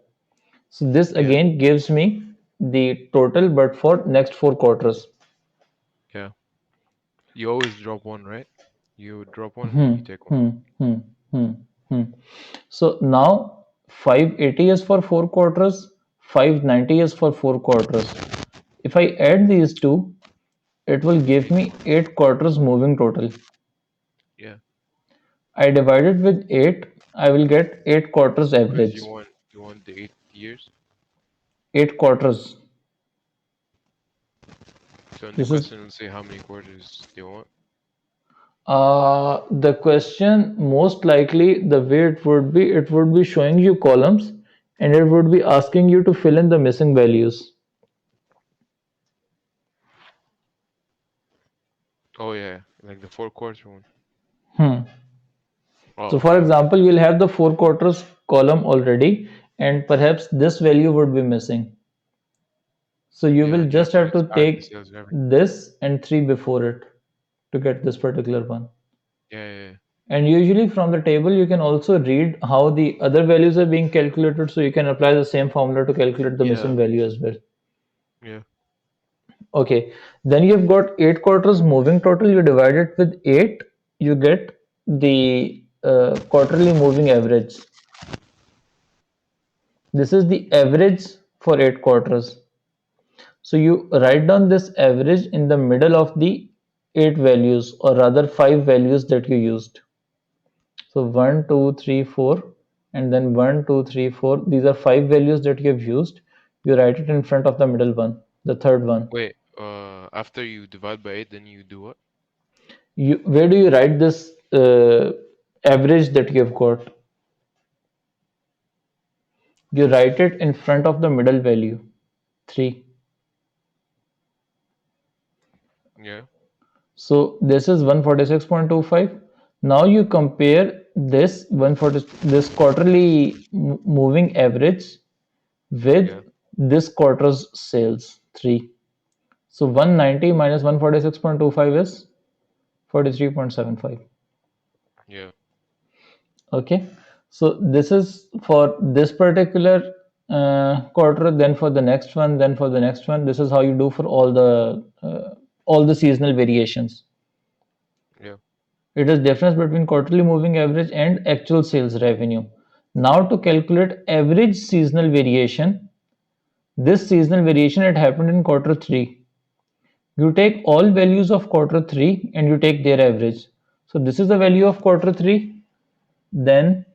Speaker 1: So this
Speaker 2: Yeah.
Speaker 1: again gives me the total, but for next 4 quarters.
Speaker 2: Yeah. You always drop one, right? You drop one and then
Speaker 1: Hmm,
Speaker 2: you take one.
Speaker 1: hmm, hmm, hmm, hmm. So now 580 is for 4 quarters, 590 is for 4 quarters. If I add these two, it will give me 8 quarters moving total.
Speaker 2: Yeah.
Speaker 1: I divide it with 8, I will get 8 quarters
Speaker 2: Because
Speaker 1: average.
Speaker 2: you want the 8 years.
Speaker 1: 8 quarters.
Speaker 2: So in the
Speaker 1: This is
Speaker 2: question, let's say how many quarters they want.
Speaker 1: the question. Most likely, the way it would be showing you columns, and it would be asking you to fill in the missing values.
Speaker 2: Oh yeah, like the 4 quarter one.
Speaker 1: Hmm. So,
Speaker 2: Oh,
Speaker 1: for
Speaker 2: okay, okay.
Speaker 1: example, you'll have the 4 quarters column already, and perhaps this value would be missing. So, you
Speaker 2: Yeah,
Speaker 1: will
Speaker 2: and you have
Speaker 1: just
Speaker 2: to
Speaker 1: have
Speaker 2: just
Speaker 1: to
Speaker 2: add the
Speaker 1: take
Speaker 2: sales revenue.
Speaker 1: this and 3 before it to get this particular one.
Speaker 2: Yeah, yeah,
Speaker 1: And usually from the table, you can also read how the other values are being calculated, so you can apply the same formula to calculate the
Speaker 2: yeah,
Speaker 1: missing value as well.
Speaker 2: yeah,
Speaker 1: Okay, then you've got 8 quarters moving total. You divide it with 8, you get the quarterly moving average. This is the average for 8 quarters. So you write down this average in the middle of the 8 values, or rather 5 values that you used. So 1, 2, 3, 4, and then 1, 2, 3, 4. These are 5 values that you have used. You write it in front of the middle one, the third one.
Speaker 2: Wait, after you divide by 8, then you do what?
Speaker 1: Where do you write this average that you have got? You write it in front of the middle value, 3.
Speaker 2: Yeah,
Speaker 1: So this is 146.25. Now you compare this 140, this quarterly moving average with
Speaker 2: yeah,
Speaker 1: this quarter's sales, 3. So 190 minus 146.25 is 43.75.
Speaker 2: yeah,
Speaker 1: Okay, so this is for this particular quarter, then for the next one, then for the next one. This is how you do for all the seasonal variations.
Speaker 2: yeah,
Speaker 1: It is difference between quarterly moving average and actual sales revenue. Now to calculate average seasonal variation, this seasonal variation it happened in quarter 3. You take all values of quarter 3 and you take their average. So this is the value of quarter 3. Then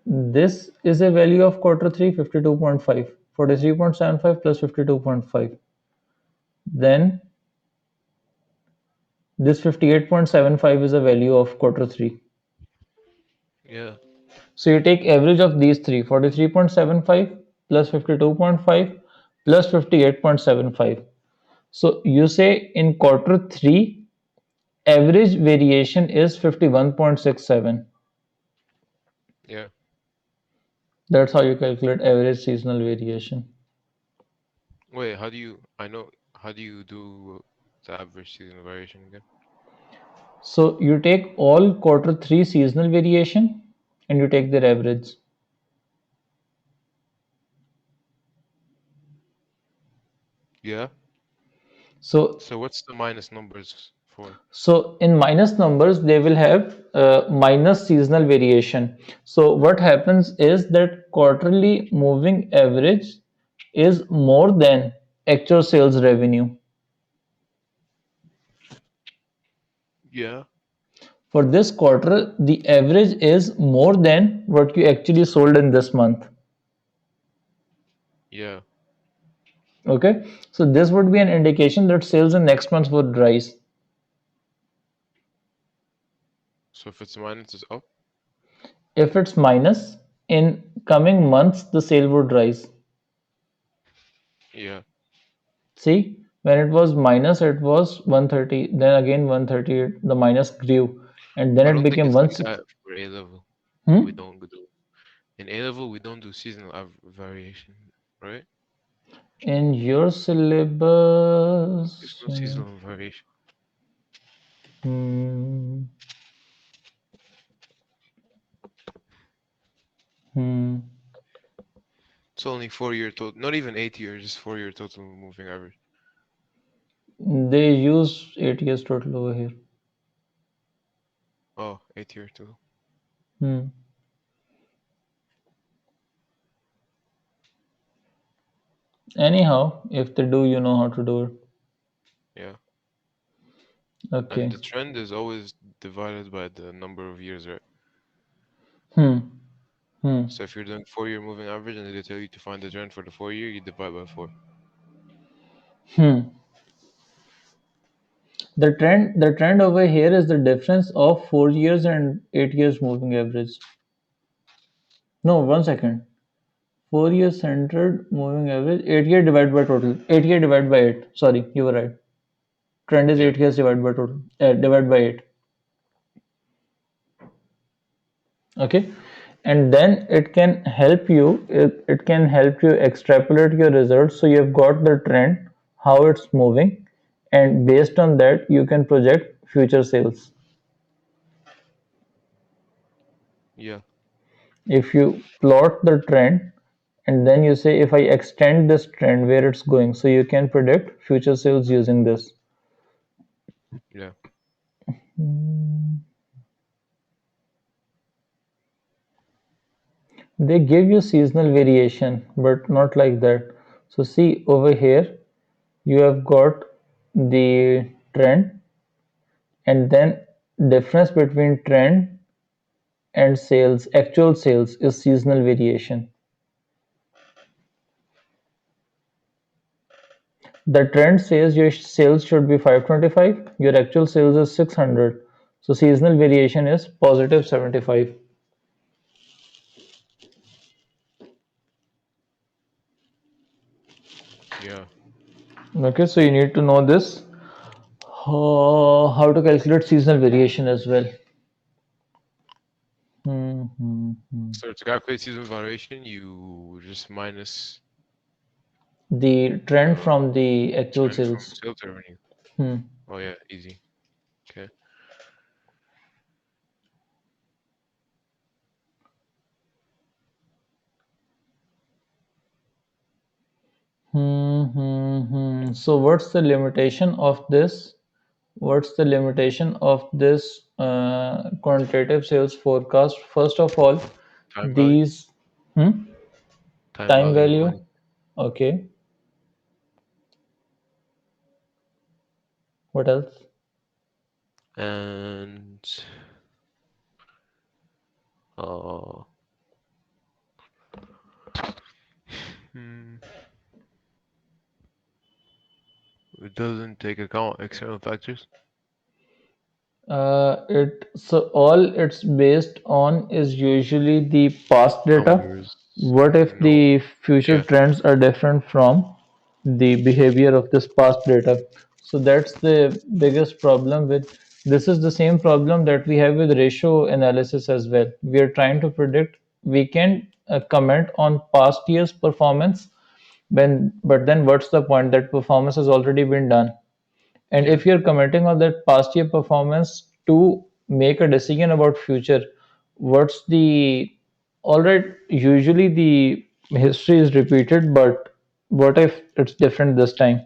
Speaker 1: this is a value of quarter 3, 52.5. 43.75 plus 52.5. Then this 58.75 is a value of quarter 3.
Speaker 2: yeah,
Speaker 1: So you take average of these three, 43.75 plus 52.5 plus 58.75. So you say in quarter 3, average variation is 51.67.
Speaker 2: Yeah.
Speaker 1: That's how you calculate average seasonal variation.
Speaker 2: Wait, how do you? I know. How do you do the average seasonal variation again?
Speaker 1: So you take all quarter three seasonal variation and you take their average.
Speaker 2: Yeah.
Speaker 1: So
Speaker 2: So what's the minus numbers for?
Speaker 1: So in minus numbers, they will have minus seasonal variation. So what happens is that quarterly moving average is more than actual sales revenue.
Speaker 2: Yeah.
Speaker 1: For this quarter, the average is more than what you actually sold in this month.
Speaker 2: Yeah.
Speaker 1: Okay, so this would be an indication that sales in next month would rise.
Speaker 2: So if it's minus, it's up.
Speaker 1: If it's minus, in coming months, the sale would rise.
Speaker 2: Yeah.
Speaker 1: See, when it was minus, it was 130, then again 138, the minus grew, and then
Speaker 2: I
Speaker 1: it
Speaker 2: don't think
Speaker 1: became
Speaker 2: it's like
Speaker 1: 160.
Speaker 2: that for A level. We
Speaker 1: Hmm?
Speaker 2: don't do in A level. We don't do seasonal variation, right?
Speaker 1: In your
Speaker 2: There's
Speaker 1: syllabus,
Speaker 2: no seasonal variation.
Speaker 1: hmm, hmm,
Speaker 2: It's only 4 year total. Not even 8 years. Just 4 year total moving average.
Speaker 1: they use 8 years total over here.
Speaker 2: Oh, 8 year total.
Speaker 1: Hmm. Anyhow, if they do, you know how to do it.
Speaker 2: Yeah. And
Speaker 1: Okay.
Speaker 2: the trend is always divided by the number of years, right?
Speaker 1: Hmm. Hmm.
Speaker 2: So if you're doing 4 year moving average and they tell you to find the trend for the 4 year, you divide by four.
Speaker 1: Hmm. The trend over here is the difference of 4 years and 8 years moving average. No, 1 second. 4 year centered moving average, 8 year divided by total. 8 year divided by 8. Sorry, you were right. Trend is
Speaker 2: Yeah.
Speaker 1: 8 years divided by total. Divided by 8. Okay. And then it can help you extrapolate your results. So you've got the trend, how it's moving, and based on that, you can project future sales.
Speaker 2: Yeah.
Speaker 1: If you plot the trend and then you say, if I extend this trend, where it's going, so you can predict future sales using this.
Speaker 2: Yeah.
Speaker 1: They give you seasonal variation, but not like that. So see over here, you have got the trend, and then difference between trend and sales, actual sales, is seasonal variation. The trend says your sales should be 525, your actual sales is 600. So seasonal variation is positive 75.
Speaker 2: Yeah.
Speaker 1: Okay, so you need to know this, how to calculate seasonal variation as well. Hmm, hmm, hmm.
Speaker 2: So to calculate seasonal variation, you just minus
Speaker 1: The trend
Speaker 2: uh
Speaker 1: from the actual
Speaker 2: trend from
Speaker 1: sales.
Speaker 2: sales revenue.
Speaker 1: Hmm.
Speaker 2: Oh yeah, easy. Okay.
Speaker 1: So what's the limitation of this? What's the limitation of this quantitative sales forecast? First of all,
Speaker 2: Time value.
Speaker 1: these hmm?
Speaker 2: Time
Speaker 1: Time
Speaker 2: value of
Speaker 1: value.
Speaker 2: money.
Speaker 1: Okay. What else?
Speaker 2: And uh hmm, it doesn't take account external factors.
Speaker 1: It so all it's based on is usually the past data.
Speaker 2: Numbers.
Speaker 1: What if
Speaker 2: No.
Speaker 1: the future
Speaker 2: Yeah.
Speaker 1: trends are different from the behavior of this past data? So that's the biggest problem with This is the same problem that we have with ratio analysis as well. We are trying to predict, we can comment on past year's performance, but then what's the point? That performance has already been done. And
Speaker 2: Yeah.
Speaker 1: if you're commenting on that past year performance to make a decision about future, what's the all right, usually the history is repeated, but what if it's different this time?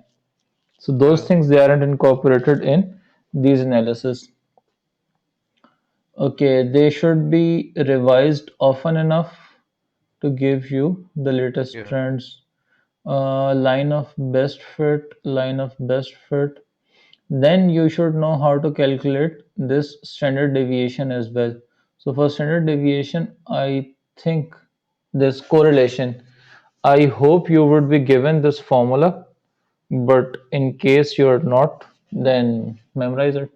Speaker 1: So those
Speaker 2: Yeah.
Speaker 1: things they aren't incorporated in these analysis. Okay, they should be revised often enough to give you the latest
Speaker 2: Yeah.
Speaker 1: trends. Line of best fit, line of best fit. Then you should know how to calculate this standard deviation as well. So for standard deviation, I think this correlation. I hope you would be given this formula, but in case you're not, then memorize it.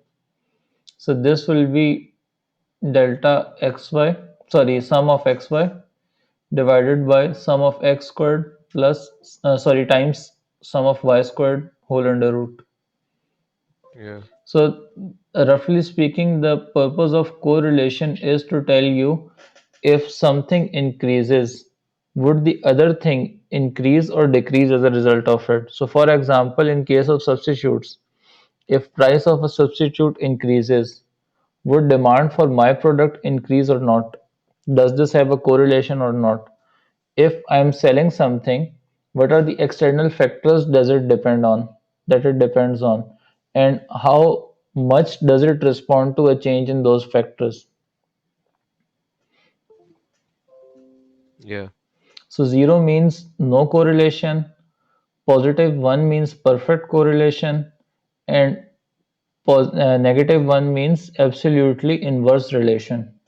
Speaker 1: So this will be delta xy, sorry, sum of xy divided by sum of x squared plus, times sum of y squared whole under root.
Speaker 2: Yeah.
Speaker 1: So, roughly speaking, the purpose of correlation is to tell you if something increases, would the other thing increase or decrease as a result of it? So, for example, in case of substitutes, if price of a substitute increases, would demand for my product increase or not? Does this have a correlation or not? If I'm selling something, what are the external factors does it depend on that it depends on, and how much does it respond to a change in those factors?
Speaker 2: Yeah.
Speaker 1: So 0 means no correlation, positive 1 means perfect correlation, and negative 1 means absolutely inverse relation.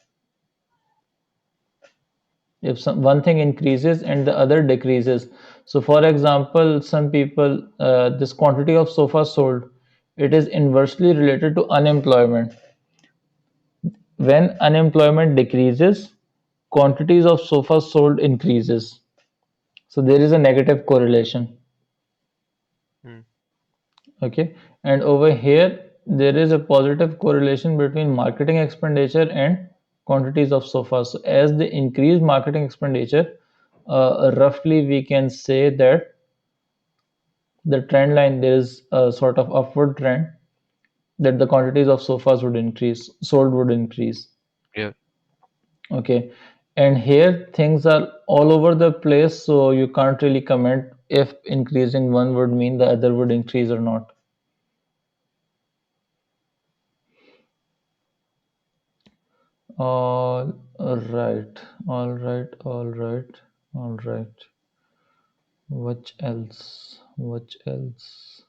Speaker 1: If one thing increases and the other decreases. So for example, some people, this quantity of sofas sold, it is inversely related to unemployment. When unemployment decreases, quantities of sofas sold increases. So there is a negative correlation.
Speaker 2: Mm.
Speaker 1: Okay, and over here there is a positive correlation between marketing expenditure and quantities of sofas. So as they increase marketing expenditure, roughly we can say that the trend line, there is a sort of upward trend, that the quantities of sofas would increase, sold would increase.
Speaker 2: Yeah.
Speaker 1: Okay, and here things are all over the place, so you can't really comment if increasing one would mean the other would increase or not. All right, all right, all right, all right. What else? What else?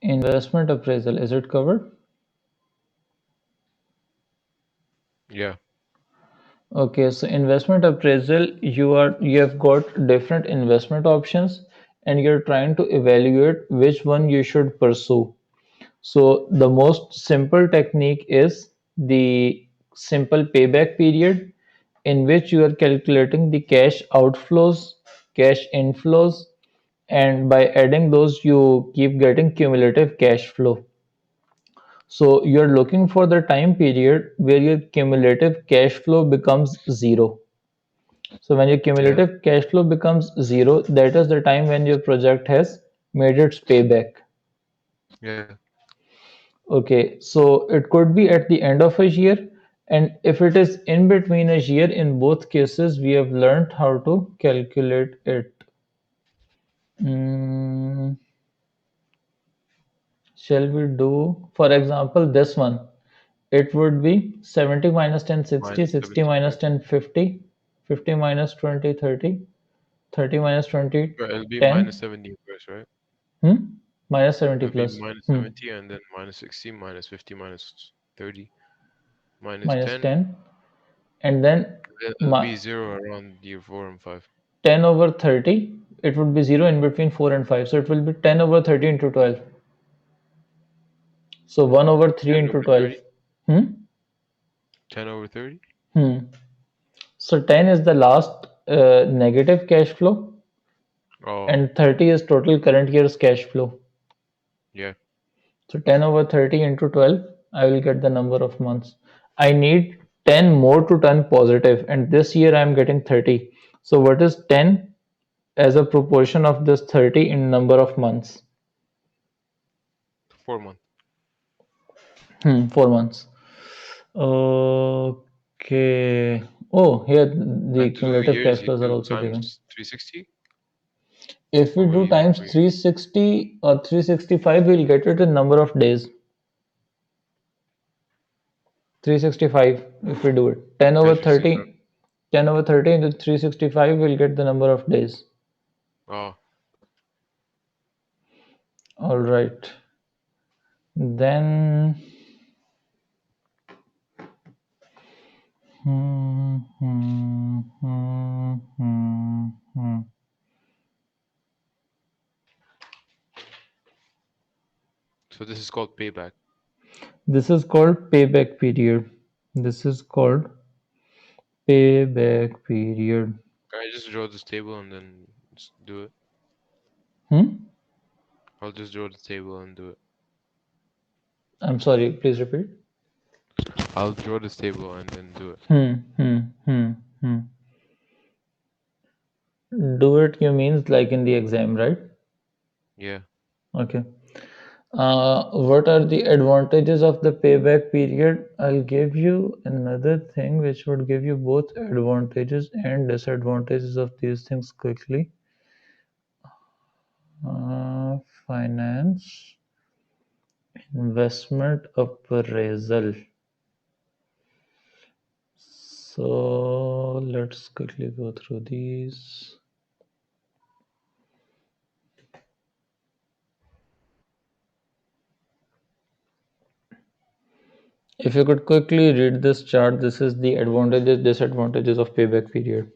Speaker 1: Investment appraisal, is it covered?
Speaker 2: Yeah.
Speaker 1: Okay, so investment appraisal, you have got different investment options and you're trying to evaluate which one you should pursue. So the most simple technique is the simple payback period, in which you are calculating the cash outflows, cash inflows, and by adding those you keep getting cumulative cash flow. So you're looking for the time period where your cumulative cash flow becomes zero. So when your
Speaker 2: Yeah.
Speaker 1: cumulative cash flow becomes zero, that is the time when your project has made its payback.
Speaker 2: Yeah.
Speaker 1: Okay, so it could be at the end of a year, and if it is in between a year, in both cases, we have learned how to calculate it. Mm, shall we do, for example, this one? It would be 70 minus 10, 60,
Speaker 2: Minus
Speaker 1: 60 minus
Speaker 2: 75.
Speaker 1: 10, 50, 50 minus 20, 30, 30 minus 20,
Speaker 2: Right, it'll be minus
Speaker 1: 10,
Speaker 2: 70 first, right?
Speaker 1: minus 70
Speaker 2: It'll be
Speaker 1: plus,
Speaker 2: minus 70 and then minus 60, minus 50, minus 30, minus
Speaker 1: minus
Speaker 2: 10.
Speaker 1: 10, and then
Speaker 2: Then it'll
Speaker 1: mi-
Speaker 2: be zero around year 4 and 5.
Speaker 1: 10 over 30, it would be 0 in between 4 and 5. So it will be 10 over 30 into 12. So 1 over 3
Speaker 2: 10
Speaker 1: into
Speaker 2: over
Speaker 1: 12.
Speaker 2: 30?
Speaker 1: Hmm?
Speaker 2: 10 over 30?
Speaker 1: Hmm. So 10 is the last negative cash flow,
Speaker 2: Oh,
Speaker 1: and 30 is total current year's cash flow.
Speaker 2: yeah.
Speaker 1: So 10 over 30 into 12, I will get the number of months. I need 10 more to turn positive, and this year I am getting 30. So what is 10 as a proportion of this 30 in number of months?
Speaker 2: 4 months.
Speaker 1: 4 months. Okay. Oh, here the
Speaker 2: And 2
Speaker 1: cumulative cash
Speaker 2: years, you
Speaker 1: flows are
Speaker 2: do
Speaker 1: also given.
Speaker 2: times 360?
Speaker 1: If we
Speaker 2: Or what do
Speaker 1: do
Speaker 2: you mean?
Speaker 1: times 360 or 365, we'll get it in number of days. 365 if we do it. 10 over
Speaker 2: 365.
Speaker 1: 30, 10 over 30 into 365 will get the number of days.
Speaker 2: Oh,
Speaker 1: All right. Then hmm, hmm, hmm, hmm, hmm.
Speaker 2: so this is called payback.
Speaker 1: This is called payback period. This is called payback period.
Speaker 2: Can I just draw this table and then do it?
Speaker 1: Hmm?
Speaker 2: I'll just draw the table and do it.
Speaker 1: I'm sorry, please repeat.
Speaker 2: I'll draw this table and then do it.
Speaker 1: Hmm, hmm, hmm, hmm. Do it, you means like in the exam, right?
Speaker 2: Yeah.
Speaker 1: Okay. What are the advantages of the payback period? I'll give you another thing which would give you both advantages and disadvantages of these things quickly. Finance, investment appraisal. So let's quickly go through these. If you could quickly read this chart, this is the advantages, disadvantages of payback period.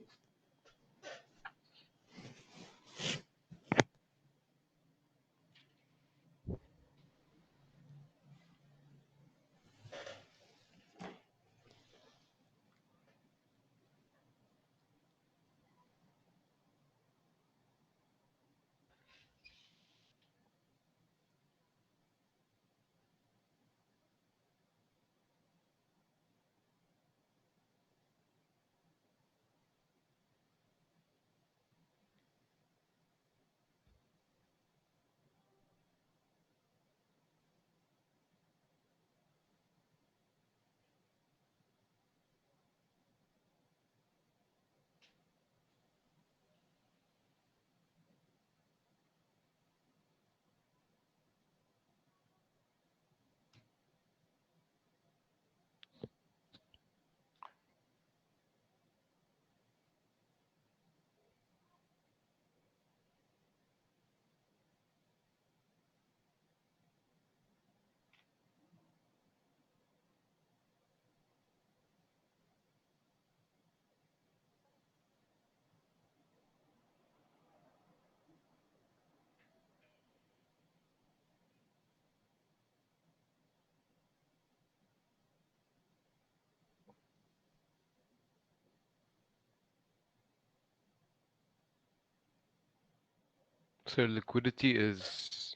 Speaker 2: So liquidity is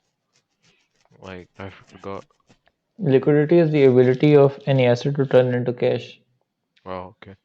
Speaker 2: like I forgot.
Speaker 1: Liquidity is the ability of any asset to turn into cash.
Speaker 2: Oh, okay.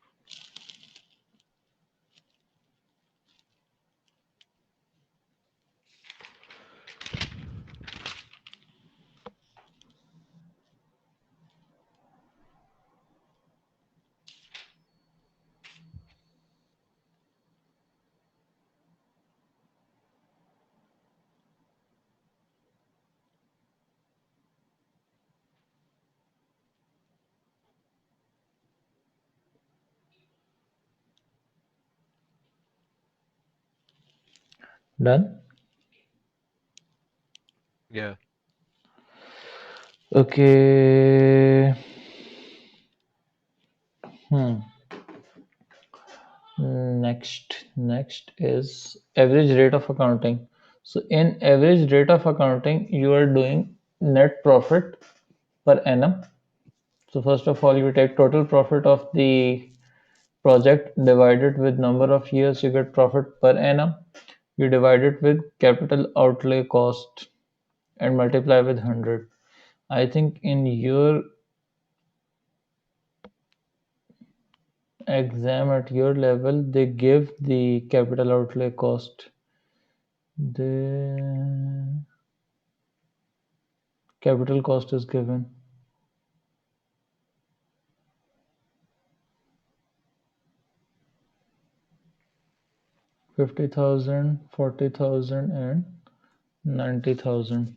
Speaker 1: Done?
Speaker 2: Yeah.
Speaker 1: Okay. Hmm. Next is average rate of accounting. So in average rate of accounting, you are doing net profit per annum. So first of all, you take total profit of the project divided with number of years you get profit per annum. You divide it with capital outlay cost and multiply with 100. I think in your exam at your level, they give the capital outlay cost. The capital cost is given. 50,000, 40,000, and 90,000.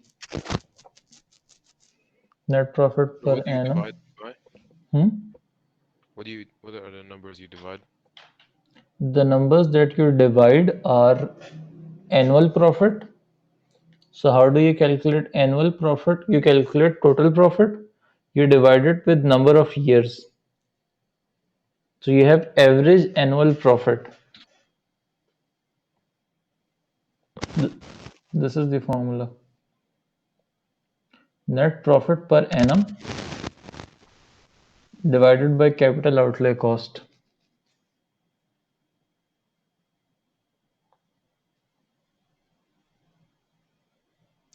Speaker 1: Net profit
Speaker 2: So
Speaker 1: per
Speaker 2: what do you
Speaker 1: annum.
Speaker 2: divide by?
Speaker 1: Hmm?
Speaker 2: What are the numbers you divide?
Speaker 1: The numbers that you divide are annual profit. So how do you calculate annual profit? You calculate total profit. You divide it with number of years. So you have average annual profit. This is the formula. Net profit per annum divided by capital outlay cost.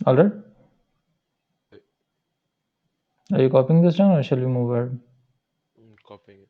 Speaker 1: All right. Are you copying this down or shall we move ahead?
Speaker 2: Copying it.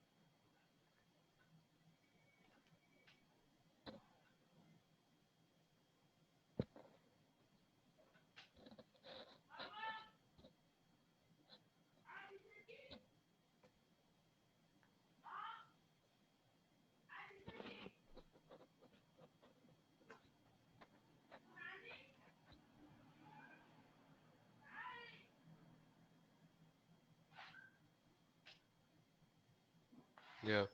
Speaker 2: Yeah.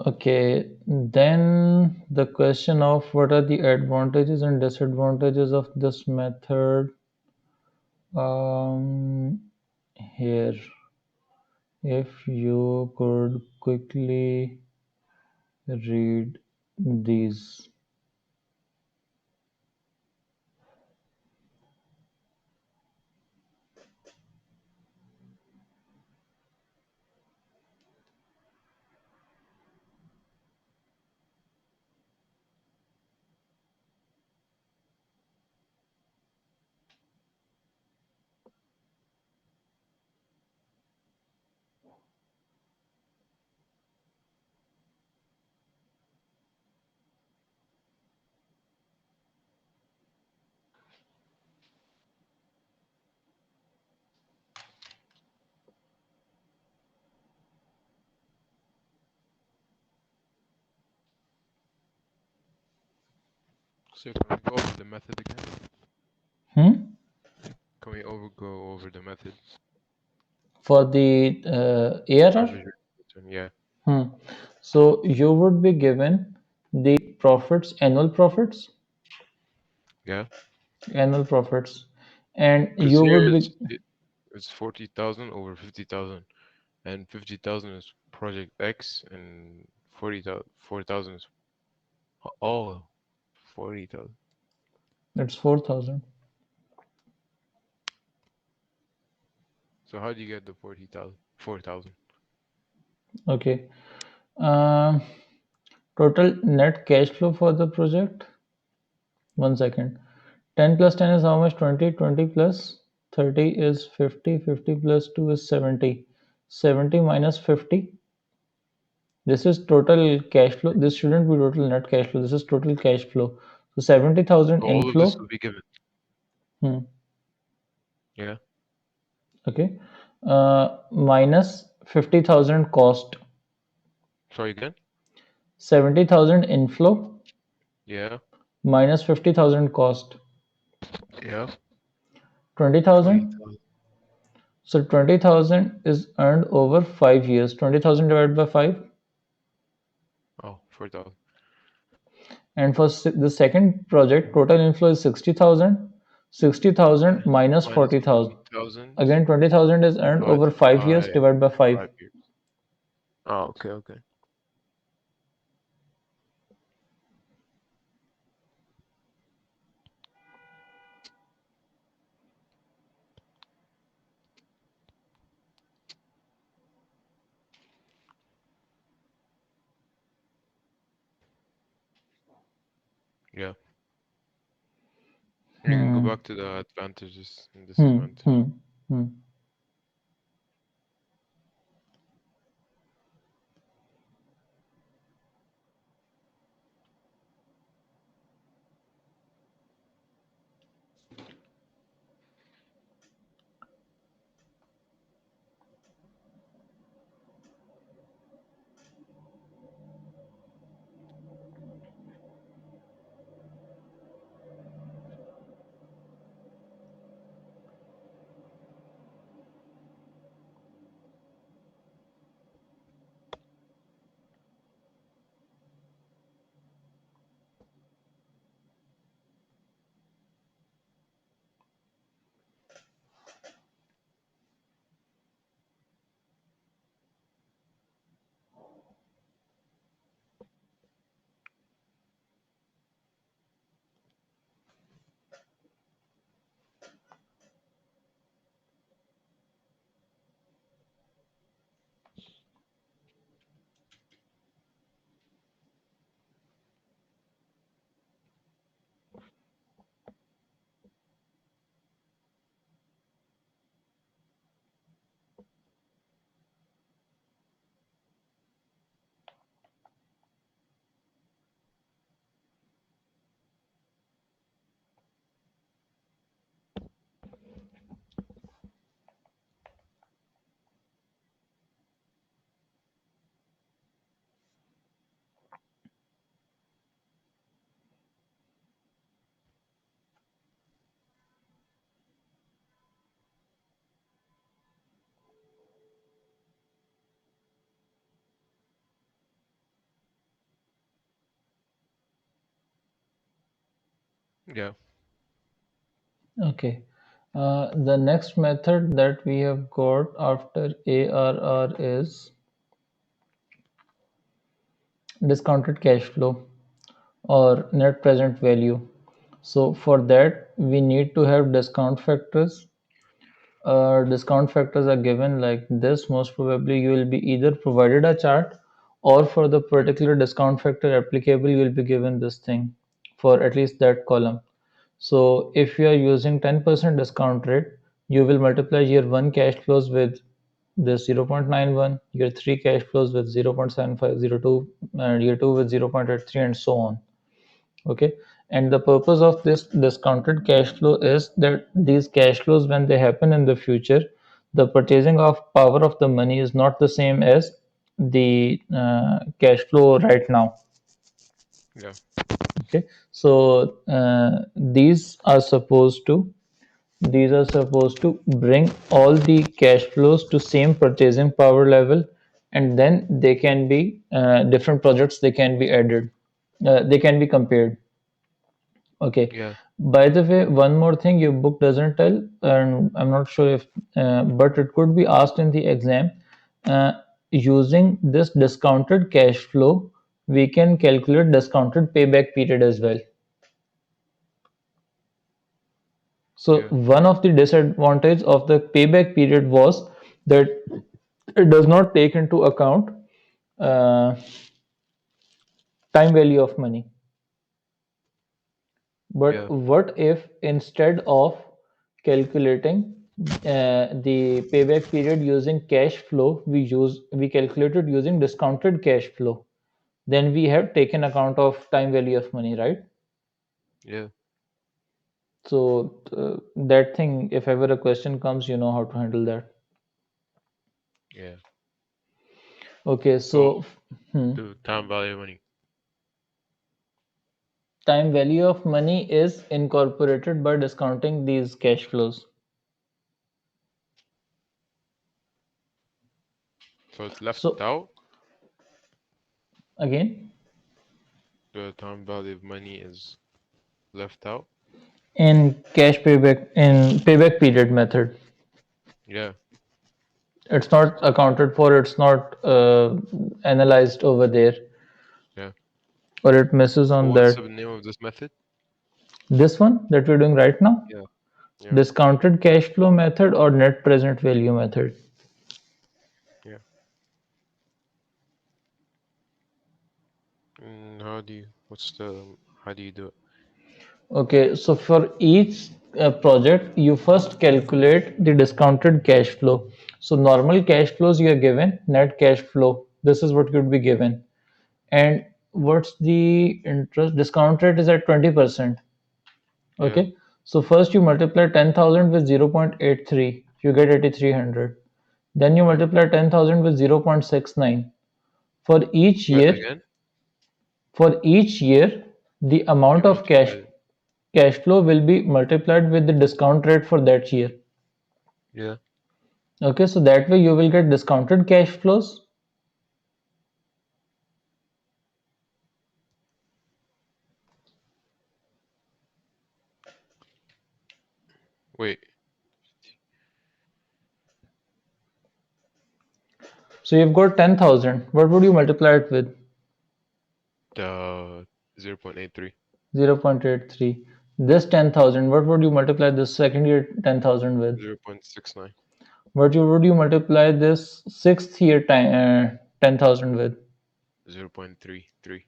Speaker 1: Okay, then the question of what are the advantages and disadvantages of this method. Um, Here, if you could quickly read these.
Speaker 2: So can we go over the method again?
Speaker 1: Hmm?
Speaker 2: Can we go over the method?
Speaker 1: For the ARR?
Speaker 2: Average return. Yeah.
Speaker 1: Hmm. So you would be given the profits,
Speaker 2: Yeah.
Speaker 1: annual profits, and
Speaker 2: Because
Speaker 1: you
Speaker 2: here
Speaker 1: would be
Speaker 2: it's 40,000 over 50,000, and 50,000 is project X, and 40,000 is oh 40,000.
Speaker 1: it's 4,000.
Speaker 2: So how do you get the 40,000? 4,000.
Speaker 1: Okay. Um, Total net cash flow for the project. 1 second. 10 plus 10 is how much? 20. 20 plus 30 is 50. 50 plus 2 is 70. 70 minus 50. This is total cash flow. This shouldn't be total net cash flow. This is total cash flow. So 70,000
Speaker 2: So all of this will
Speaker 1: inflow.
Speaker 2: be given.
Speaker 1: Hmm.
Speaker 2: Yeah.
Speaker 1: Okay. Minus 50,000 cost.
Speaker 2: Sorry again.
Speaker 1: 70,000 inflow
Speaker 2: Yeah.
Speaker 1: minus 50,000 cost.
Speaker 2: Yeah.
Speaker 1: 20,000.
Speaker 2: 20,000.
Speaker 1: So 20,000 is earned over 5 years. 20,000 divided by 5.
Speaker 2: Oh, 4,000.
Speaker 1: And for the second project, total inflow is 60,000. 60,000 minus
Speaker 2: Minus
Speaker 1: 40,000.
Speaker 2: 40,000
Speaker 1: Again, 20,000 is earned over
Speaker 2: divided
Speaker 1: 5 years,
Speaker 2: by
Speaker 1: divided by 5.
Speaker 2: 5 years. Oh, okay, okay. Yeah. We can go
Speaker 1: Hmm.
Speaker 2: back to the advantages and
Speaker 1: Hmm.
Speaker 2: disadvantages.
Speaker 1: Hmm. Hmm.
Speaker 2: Yeah.
Speaker 1: Okay. The next method that we have got after ARR is discounted cash flow or net present value. So for that, we need to have discount factors. Discount factors are given like this. Most probably, you will be either provided a chart, or for the
Speaker 2: Yeah.
Speaker 1: particular discount factor applicable, you will be given this thing for at least that column. So if you are using 10% discount rate, you will multiply year 1 cash flows with this 0.91, year 3 cash flows with 0.7502, and year 2 with 0.83, and so on. Okay, and the purpose of this discounted cash flow is that these cash flows, when they happen in the future, the purchasing of power of the money is not the same as the cash flow right now.
Speaker 2: Yeah.
Speaker 1: Okay, so these are supposed to bring all the cash flows to same purchasing power level, and then they can be different projects, they can be added, they can be compared. Okay.
Speaker 2: Yeah.
Speaker 1: By the way, one more thing your book doesn't tell, and I'm not sure if, but it could be asked in the exam. Uh, Using this discounted cash flow, we can calculate discounted payback period as well. So
Speaker 2: Yeah.
Speaker 1: one of the disadvantage of the payback period was that it does not take into account uh, time value of money. But
Speaker 2: Yeah.
Speaker 1: what if instead of calculating the payback period using cash flow, we calculated using discounted cash flow? Then we have taken account of time value of money, right?
Speaker 2: Yeah.
Speaker 1: So that thing, if ever a question comes, you know how to handle that.
Speaker 2: Yeah.
Speaker 1: Okay,
Speaker 2: So
Speaker 1: so hmm,
Speaker 2: to time value of money.
Speaker 1: time value of money is incorporated by discounting these cash flows.
Speaker 2: So it's left
Speaker 1: So
Speaker 2: out.
Speaker 1: again,
Speaker 2: The time value of money is left out.
Speaker 1: in payback period method,
Speaker 2: Yeah.
Speaker 1: it's not accounted for, it's not analyzed over there,
Speaker 2: Yeah.
Speaker 1: or it misses
Speaker 2: So
Speaker 1: on
Speaker 2: what's
Speaker 1: that.
Speaker 2: the name of this method?
Speaker 1: This one that we're doing right now,
Speaker 2: Yeah. Yeah.
Speaker 1: discounted cash flow method or net present value method.
Speaker 2: Yeah. And how do you? What's the? How do you do it?
Speaker 1: Okay, so for each project, you first calculate the discounted cash flow. So normal cash flows you are given, net cash flow. This is what you'd be given. And what's the interest? Discount rate is at 20%.
Speaker 2: Yeah.
Speaker 1: Okay, so first you multiply 10,000 with 0.83, you get 8,300. Then you
Speaker 2: Yeah.
Speaker 1: multiply 10,000 with 0.69. For each
Speaker 2: Wait,
Speaker 1: year,
Speaker 2: again?
Speaker 1: for each year, the
Speaker 2: You
Speaker 1: amount of
Speaker 2: multiply.
Speaker 1: cash flow will be multiplied with the discount rate for that year.
Speaker 2: Yeah.
Speaker 1: Okay, so that way you will get discounted cash flows.
Speaker 2: Wait.
Speaker 1: So you've got 10,000. What would you multiply it with?
Speaker 2: The 0.83.
Speaker 1: 0.83. This 10,000, what would you multiply this second year 10,000 with?
Speaker 2: 0.69.
Speaker 1: Would you multiply this sixth year 10,000 with?
Speaker 2: 0.33.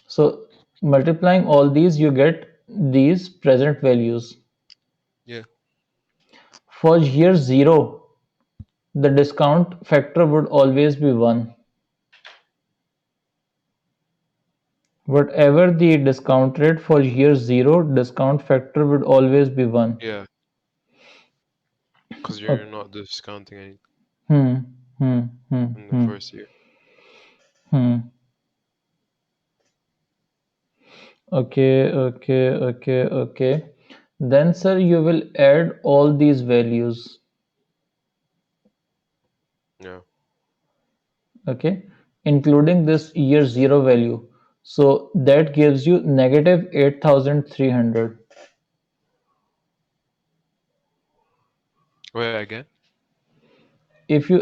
Speaker 1: So multiplying all these, you get these present values.
Speaker 2: Yeah.
Speaker 1: For year 0, the discount factor would always be 1. Whatever the discount rate for year 0, discount factor would always be 1.
Speaker 2: Yeah. Because you're
Speaker 1: Okay.
Speaker 2: not discounting any
Speaker 1: Hmm. Hmm. Hmm.
Speaker 2: in the
Speaker 1: Hmm.
Speaker 2: first year.
Speaker 1: Hmm. Okay. Okay. Okay. Okay. Then, sir, you will add all these values.
Speaker 2: Yeah.
Speaker 1: Okay, including this year 0 value. So that gives you negative 8,300.
Speaker 2: Wait, again?
Speaker 1: If you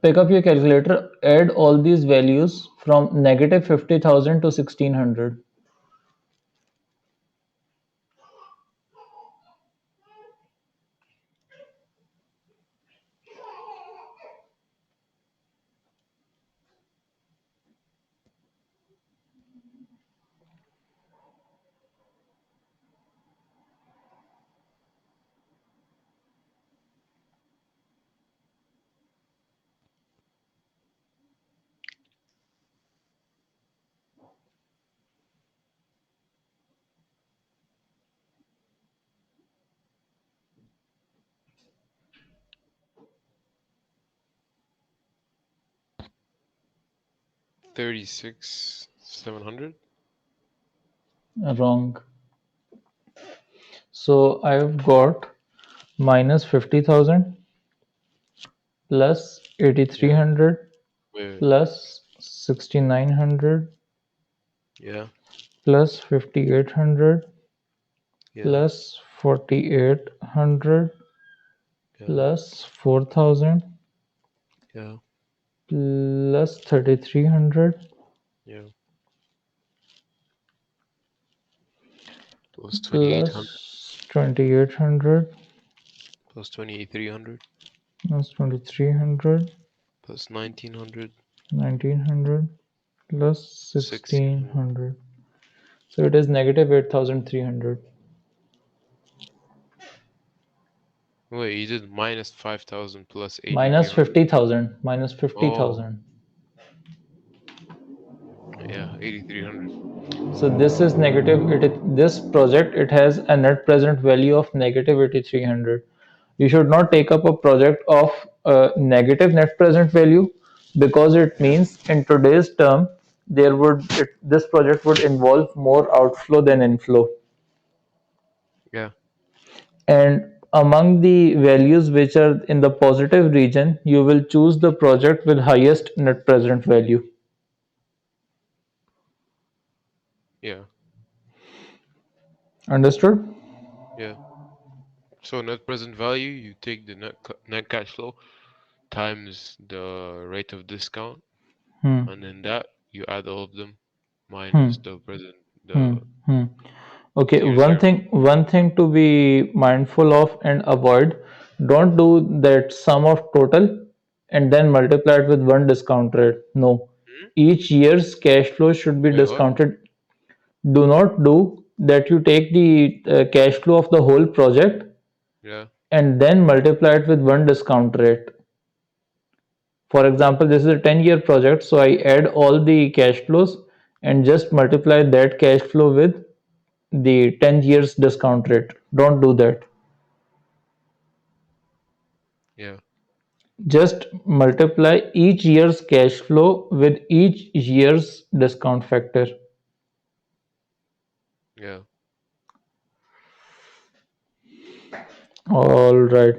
Speaker 1: pick up your calculator, add all these values from negative 50,000 to 1,600.
Speaker 2: 36,700?
Speaker 1: Wrong. So I've got minus 50,000 plus
Speaker 2: Yeah.
Speaker 1: 8,300
Speaker 2: Wait.
Speaker 1: plus 6,900
Speaker 2: Yeah.
Speaker 1: plus 5,800
Speaker 2: Yeah.
Speaker 1: plus 4,800
Speaker 2: Yeah.
Speaker 1: plus 4,000
Speaker 2: Yeah.
Speaker 1: plus 3,300
Speaker 2: Yeah. Plus 2,800.
Speaker 1: plus 2,800
Speaker 2: Plus 2,300.
Speaker 1: plus 2,300
Speaker 2: Plus 1,900.
Speaker 1: 1,900 plus
Speaker 2: 1,600.
Speaker 1: 1,600. So it is negative 8,300.
Speaker 2: Wait, you did minus 5,000 plus
Speaker 1: Minus
Speaker 2: 8,300?
Speaker 1: 50,000. Minus
Speaker 2: Oh,
Speaker 1: 50,000.
Speaker 2: yeah, 8,300.
Speaker 1: So this is negative. This project, it has a net present value of negative 8,300. You should not take up a project of negative net present value, because it
Speaker 2: Yeah.
Speaker 1: means in today's term this project would involve more outflow than inflow.
Speaker 2: Yeah.
Speaker 1: And among the values which are in the positive region, you will choose the project with highest net present value.
Speaker 2: Yeah.
Speaker 1: Understood?
Speaker 2: Yeah. So net present value, you take the net cash flow times the rate of discount,
Speaker 1: Hmm.
Speaker 2: and then that you add all of them
Speaker 1: Hmm.
Speaker 2: minus the present
Speaker 1: Hmm.
Speaker 2: the
Speaker 1: Hmm. Okay,
Speaker 2: year zero.
Speaker 1: one thing to be mindful of and avoid, don't do that sum of total and then multiply it with one discount rate. No.
Speaker 2: Hmm?
Speaker 1: Each year's cash flow should be
Speaker 2: Wait, what?
Speaker 1: discounted. Do not do that you take the cash flow of the whole project
Speaker 2: Yeah.
Speaker 1: and then multiply it with one discount rate. For example, this is a 10-year project, so I add all the cash flows and just multiply that cash flow with the 10 years discount rate. Don't do that.
Speaker 2: Yeah.
Speaker 1: Just multiply each year's cash flow with each year's discount factor.
Speaker 2: Yeah.
Speaker 1: All right.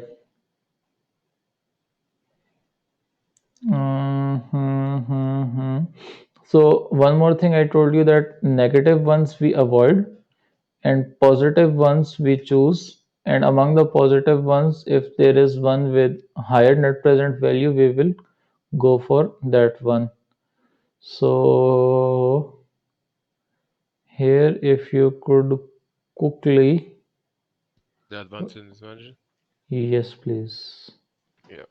Speaker 1: Mm-hmm. So one more thing, I told you that negative ones we avoid and positive ones we choose. And among the positive ones, if there is one with higher net present value, we will go for that one. So here, if you could quickly,
Speaker 2: The advantage and disadvantage.
Speaker 1: yes, please.
Speaker 2: Yeah.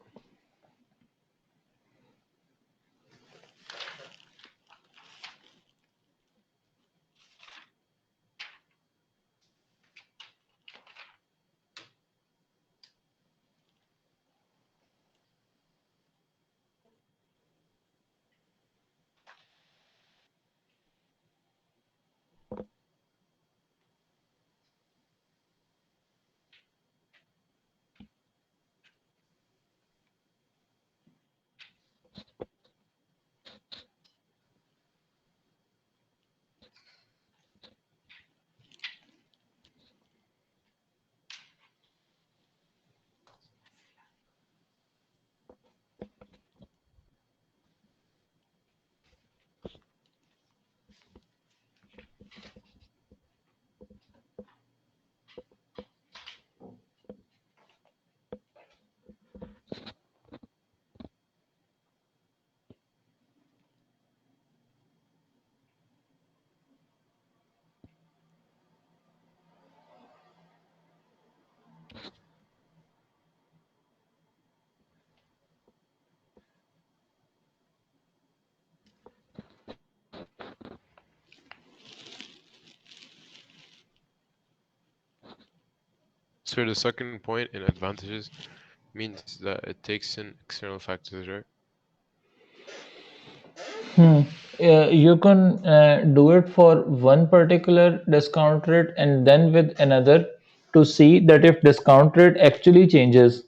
Speaker 2: So the second point in advantages means that it takes in external factors, right?
Speaker 1: Hmm. You can do it for one particular discount rate and then with another to see that if discount rate actually changes.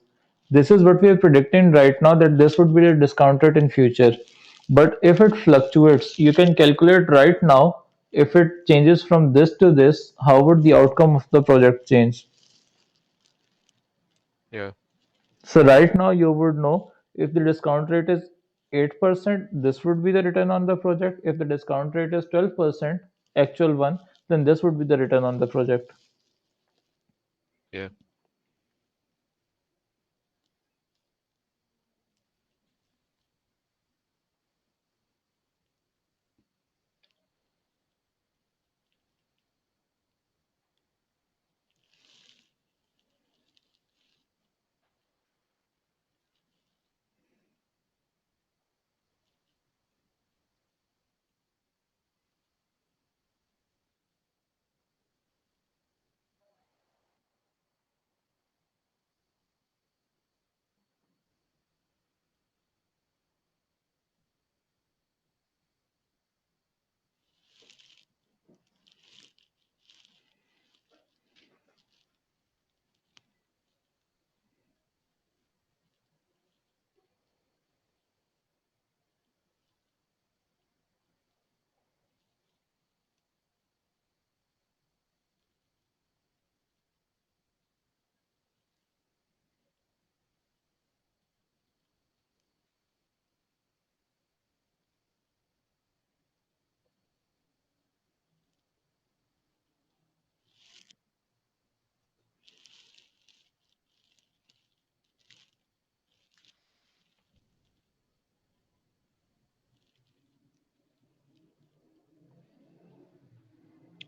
Speaker 1: This is what we are predicting right now, that this would be the discount rate in future. But if it fluctuates, you can calculate right now if it changes from this to this, how would the outcome of the project change?
Speaker 2: Yeah.
Speaker 1: So right now you would know if the discount rate is 8%, this would be the return on the project. If the discount rate is 12%, actual one, then this would be the return on the project.
Speaker 2: Yeah.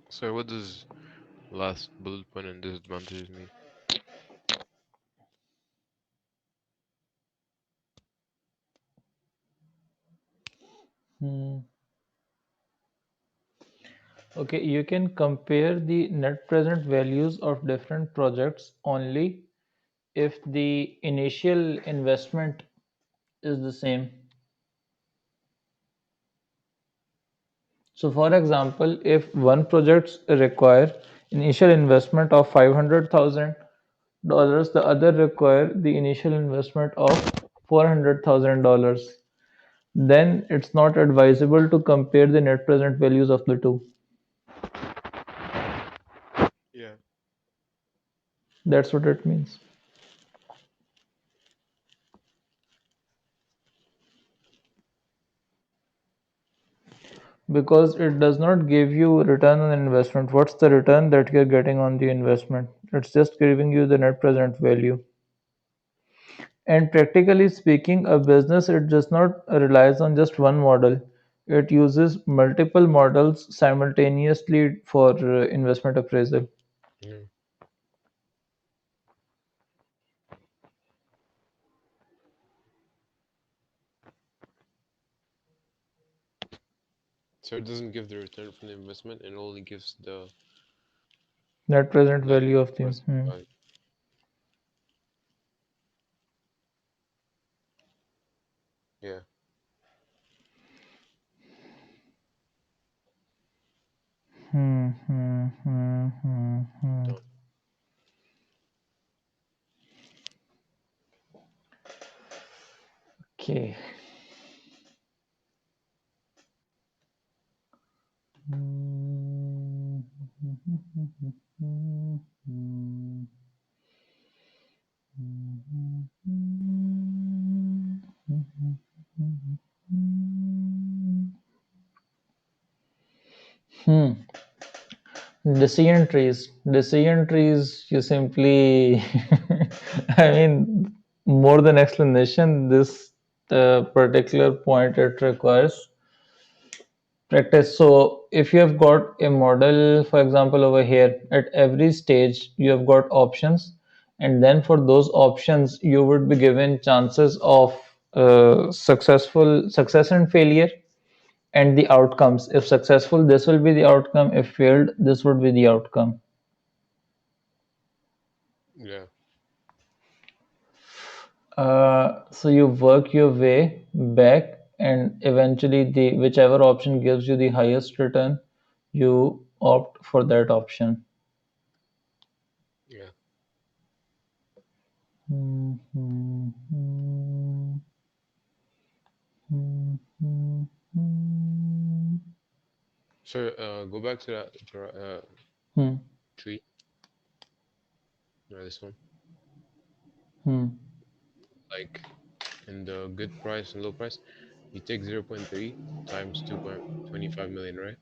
Speaker 2: So what does last bullet point and disadvantages mean?
Speaker 1: Hmm. Okay, you can compare the net present values of different projects only if the initial investment is the same. So for example, if one project require initial investment of $500,000, the other require the initial investment of $400,000, then it's not advisable to compare the net present values of the two.
Speaker 2: Yeah.
Speaker 1: That's what it means. Because it does not give you return on investment. What's the return that you're getting on the investment? It's just giving you the net present value. And practically speaking, a business it does not relies on just one model. It uses multiple models simultaneously for investment appraisal.
Speaker 2: Yeah. So it doesn't give the return from the investment, it only gives the
Speaker 1: Net present
Speaker 2: like
Speaker 1: value of the
Speaker 2: present value. Yeah.
Speaker 1: Hmm.
Speaker 2: No.
Speaker 1: Okay. Hmm. Decision trees. Decision trees, you simply, I mean, more than explanation, this particular point it requires practice. So, if you have got a model, for example, over here, at every stage, you have got options, and then for those options, you would be given chances of success and failure and the outcomes. If successful, this will be the outcome. If failed, this would be the outcome.
Speaker 2: Yeah.
Speaker 1: So you work your way back, and eventually, the whichever option gives you the highest return, you opt for that option.
Speaker 2: Yeah. So go back to that
Speaker 1: Hmm.
Speaker 2: tree, this one.
Speaker 1: Hmm.
Speaker 2: Like in the good price and low price, you take 0.3 times 2.25 million, right?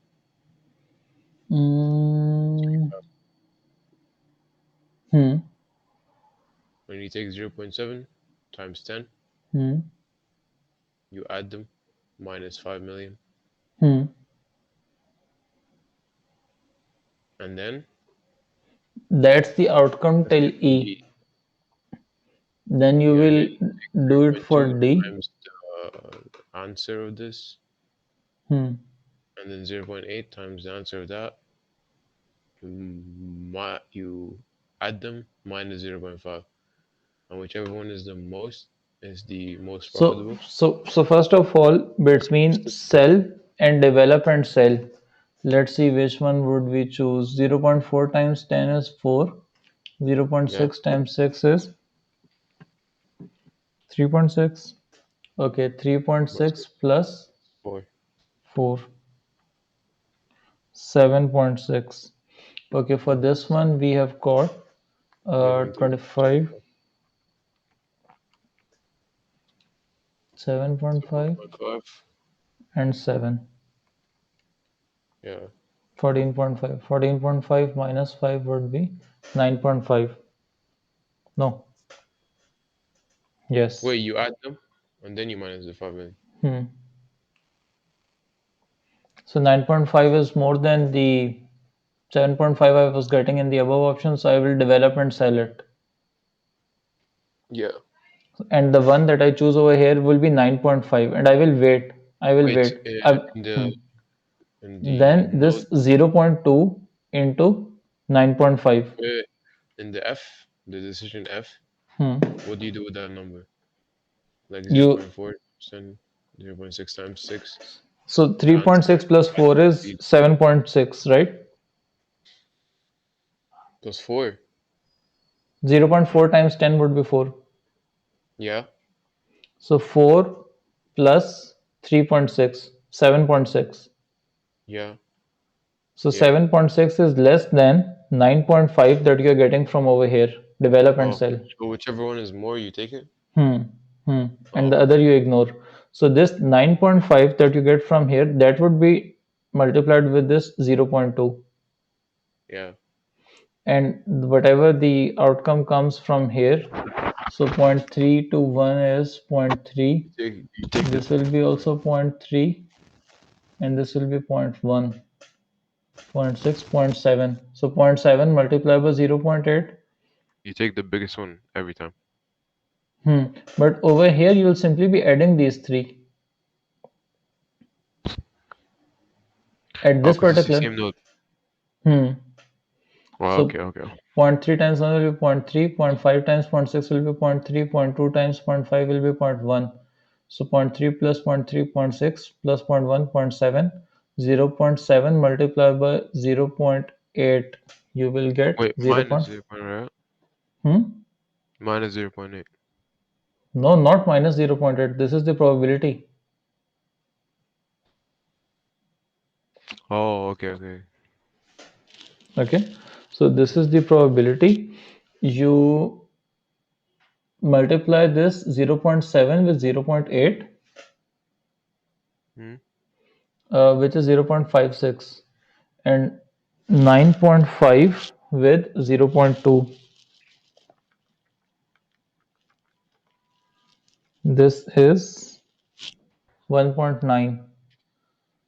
Speaker 1: Hmm. Hmm.
Speaker 2: When you take 0.7 times 10,
Speaker 1: Hmm.
Speaker 2: you add them minus 5 million,
Speaker 1: Hmm.
Speaker 2: and then
Speaker 1: That's the outcome
Speaker 2: that's
Speaker 1: till
Speaker 2: going to
Speaker 1: E.
Speaker 2: be,
Speaker 1: Then you
Speaker 2: yeah, and then
Speaker 1: will
Speaker 2: you take
Speaker 1: do it for
Speaker 2: 0.2
Speaker 1: D.
Speaker 2: times the answer of this,
Speaker 1: Hmm.
Speaker 2: and then 0.8 times the answer of that. You add them minus 0.5, and whichever one is the most is the most
Speaker 1: So,
Speaker 2: profitable.
Speaker 1: so first of all, between sell and develop and sell, let's see which one would we choose. 0.4 times 10 is 4.
Speaker 2: Yeah,
Speaker 1: 0.6 times 6 is 3.6. Okay,
Speaker 2: but
Speaker 1: 3.6 plus
Speaker 2: 4.
Speaker 1: 4, 7.6. Okay, for this one we have got
Speaker 2: 0.3.
Speaker 1: 25, 7.5,
Speaker 2: 0.5.
Speaker 1: and 7.
Speaker 2: Yeah.
Speaker 1: 14.5. 14.5 minus 5 would be 9.5. No, yes.
Speaker 2: Wait, you add them and then you minus the 5 million.
Speaker 1: Hmm. So 9.5 is more than the 7.5 I was getting in the above option, so I will develop and sell it.
Speaker 2: Yeah.
Speaker 1: And the one that I choose over here will be 9.5, and I will wait. I will
Speaker 2: Wait,
Speaker 1: wait. I,
Speaker 2: in the
Speaker 1: hmm.
Speaker 2: In the
Speaker 1: Then
Speaker 2: node,
Speaker 1: this 0.2 into 9.5.
Speaker 2: uh, in the F, the decision F,
Speaker 1: Hmm.
Speaker 2: what do you do with that number? Like
Speaker 1: You
Speaker 2: 0.4, 0.6 times 6,
Speaker 1: so
Speaker 2: the
Speaker 1: 3.6
Speaker 2: answer
Speaker 1: plus 4
Speaker 2: would
Speaker 1: is
Speaker 2: be
Speaker 1: 7.6, right?
Speaker 2: plus 4.
Speaker 1: 0.4 times 10 would be 4.
Speaker 2: Yeah,
Speaker 1: So 4 plus 3.6, 7.6.
Speaker 2: yeah,
Speaker 1: So
Speaker 2: yeah.
Speaker 1: 7.6 is less than 9.5 that you're getting from over here. Develop and
Speaker 2: Oh,
Speaker 1: sell.
Speaker 2: so whichever one is more, you take it?
Speaker 1: Hmm. Hmm. And
Speaker 2: Oh,
Speaker 1: the other you ignore. So this 9.5 that you get from here, that would be multiplied with this 0.2.
Speaker 2: yeah.
Speaker 1: And whatever the outcome comes from here, so zero point 0.3 to 1 is zero point 0.3.
Speaker 2: You take the
Speaker 1: This will be also zero point 0.3 and this will be zero point 0.1, zero point 0.6, zero point 0.7. So zero point 0.7 multiplied by 0.8.
Speaker 2: you take the biggest one every time.
Speaker 1: Hmm. But over here you will simply be adding these three at
Speaker 2: Oh,
Speaker 1: this
Speaker 2: because it's the
Speaker 1: particular.
Speaker 2: same node.
Speaker 1: Hmm.
Speaker 2: Well,
Speaker 1: So
Speaker 2: okay,
Speaker 1: zero
Speaker 2: okay.
Speaker 1: point 0.3 times 1 will be zero point 0.3, zero point 0.5 times zero point 0.6 will be zero point 0.3, zero point 0.2 times zero point 0.5 will be zero point 0.1. So zero point 0.3 plus zero point 0.3, zero point 0.6 plus zero point 0.1, 0.7, 0.7 multiplied by 0.8, you will get
Speaker 2: Wait,
Speaker 1: 0.
Speaker 2: minus 0 point right?
Speaker 1: Hmm?
Speaker 2: Minus 0.8.
Speaker 1: No, not minus 0.8. This is the probability.
Speaker 2: Oh, okay, okay.
Speaker 1: Okay. So this is the probability. You multiply this 0.7 with 0.8,
Speaker 2: Hmm?
Speaker 1: which is 0.56, and 9.5 with 0.2. This is 1.9.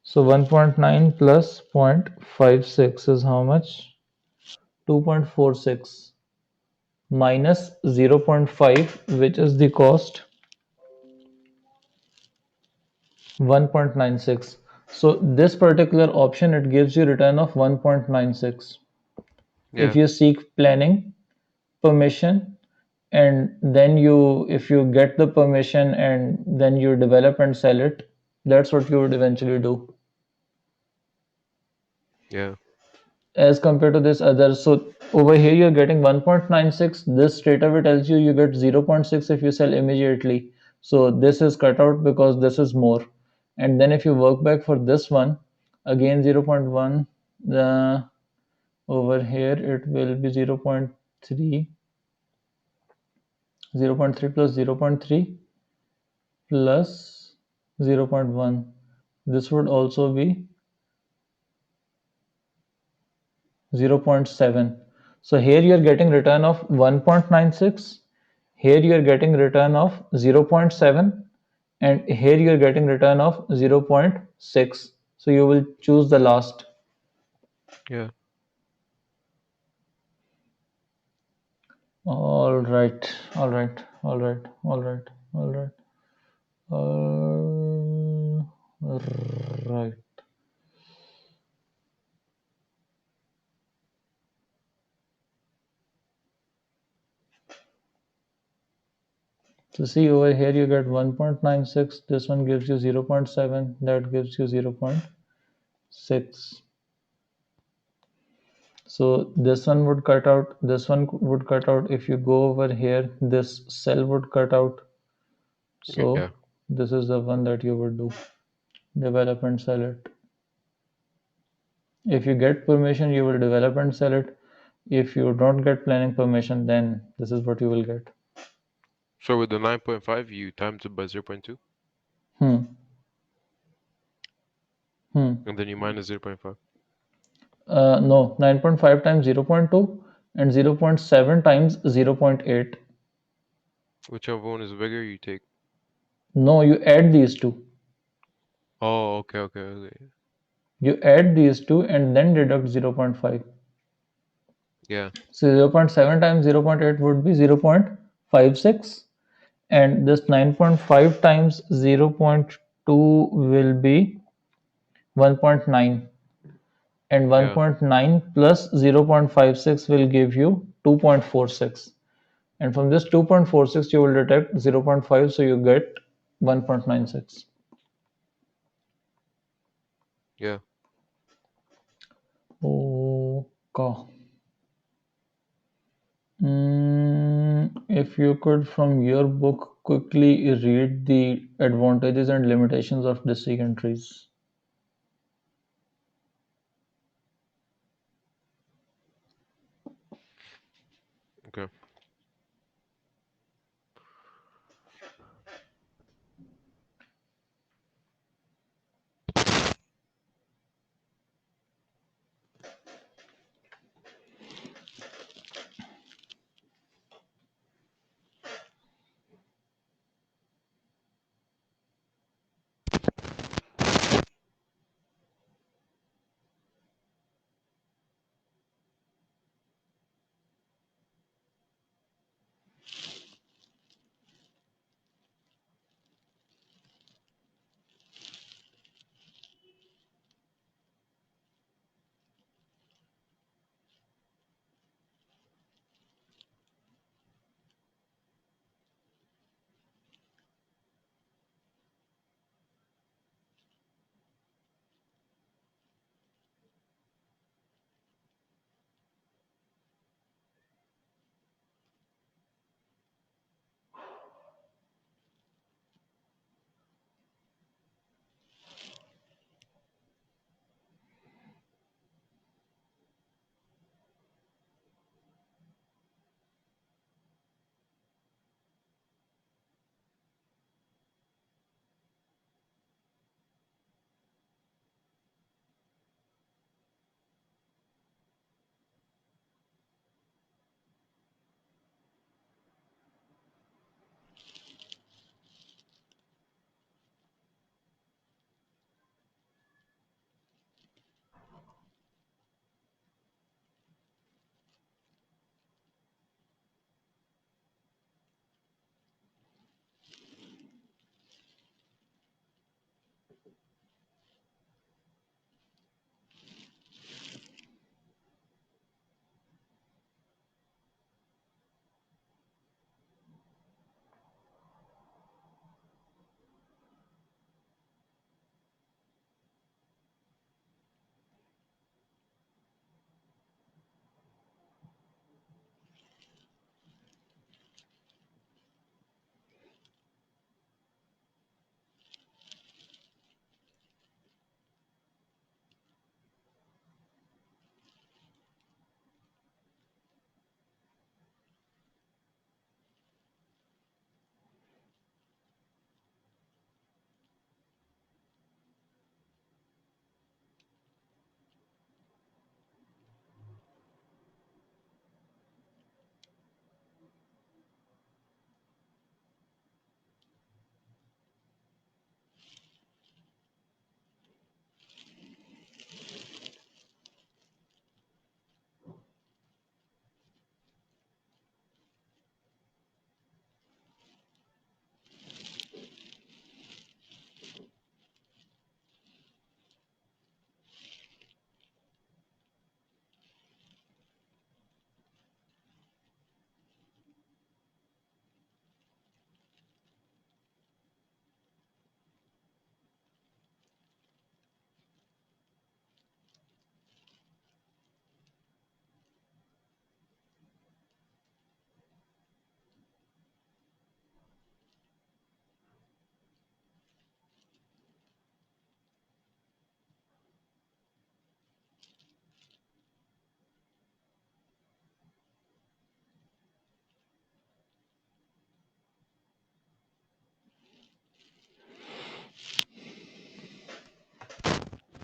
Speaker 1: So 1.9 plus 0.56 is how much? 2.46 minus 0.5, which is the cost, 1.96. So this particular option, it gives you return of 1.96. If
Speaker 2: Yeah,
Speaker 1: you seek planning permission, and then you, if you get the permission and then you develop and sell it, that's what you would eventually do,
Speaker 2: yeah,
Speaker 1: as compared to this other. So over here you're getting 1.96. This straight away tells you you get 0.6 if you sell immediately. So this is cut out because this is more. And then if you work back for this one, again 0.1, the over here it will be 0.3, 0.3 plus 0.3 plus 0.1. This would also be 0.7. So here you are getting return of 1.96. Here you are getting return of 0.7, and here you are getting return of 0.6. So you will choose the last.
Speaker 2: yeah.
Speaker 1: All right, all right, all right, all right, all right. Right. So see over here you get 1.96, this one gives you 0.7, that gives you 0.6. So this one would cut out, this one would cut out. If you go over here, this cell would cut out.
Speaker 2: Yeah.
Speaker 1: So this is the one that you would do, develop and sell it. If you get permission, you will develop and sell it. If you don't get planning permission, then this is what you will get.
Speaker 2: So with the 9.5, you times it by 0.2,
Speaker 1: Hmm. Hmm.
Speaker 2: and then you minus 0.5.
Speaker 1: No, 9.5 times 0.2 and 0.7 times 0.8.
Speaker 2: Whichever one is bigger, you take.
Speaker 1: No, you add these two.
Speaker 2: Oh, okay, okay, okay.
Speaker 1: You add these two and then deduct 0.5.
Speaker 2: Yeah,
Speaker 1: So 0.7 times 0.8 would be 0.56, and this 9.5 times 0.2 will be 1.9, and
Speaker 2: Yeah.
Speaker 1: 1.9 plus 0.56 will give you 2.46, and from this 2.46 you will deduct 0.5, so you get 1.96.
Speaker 2: Yeah.
Speaker 1: Okay. If you could, from your book, quickly read the advantages and limitations of district entries.
Speaker 2: Okay.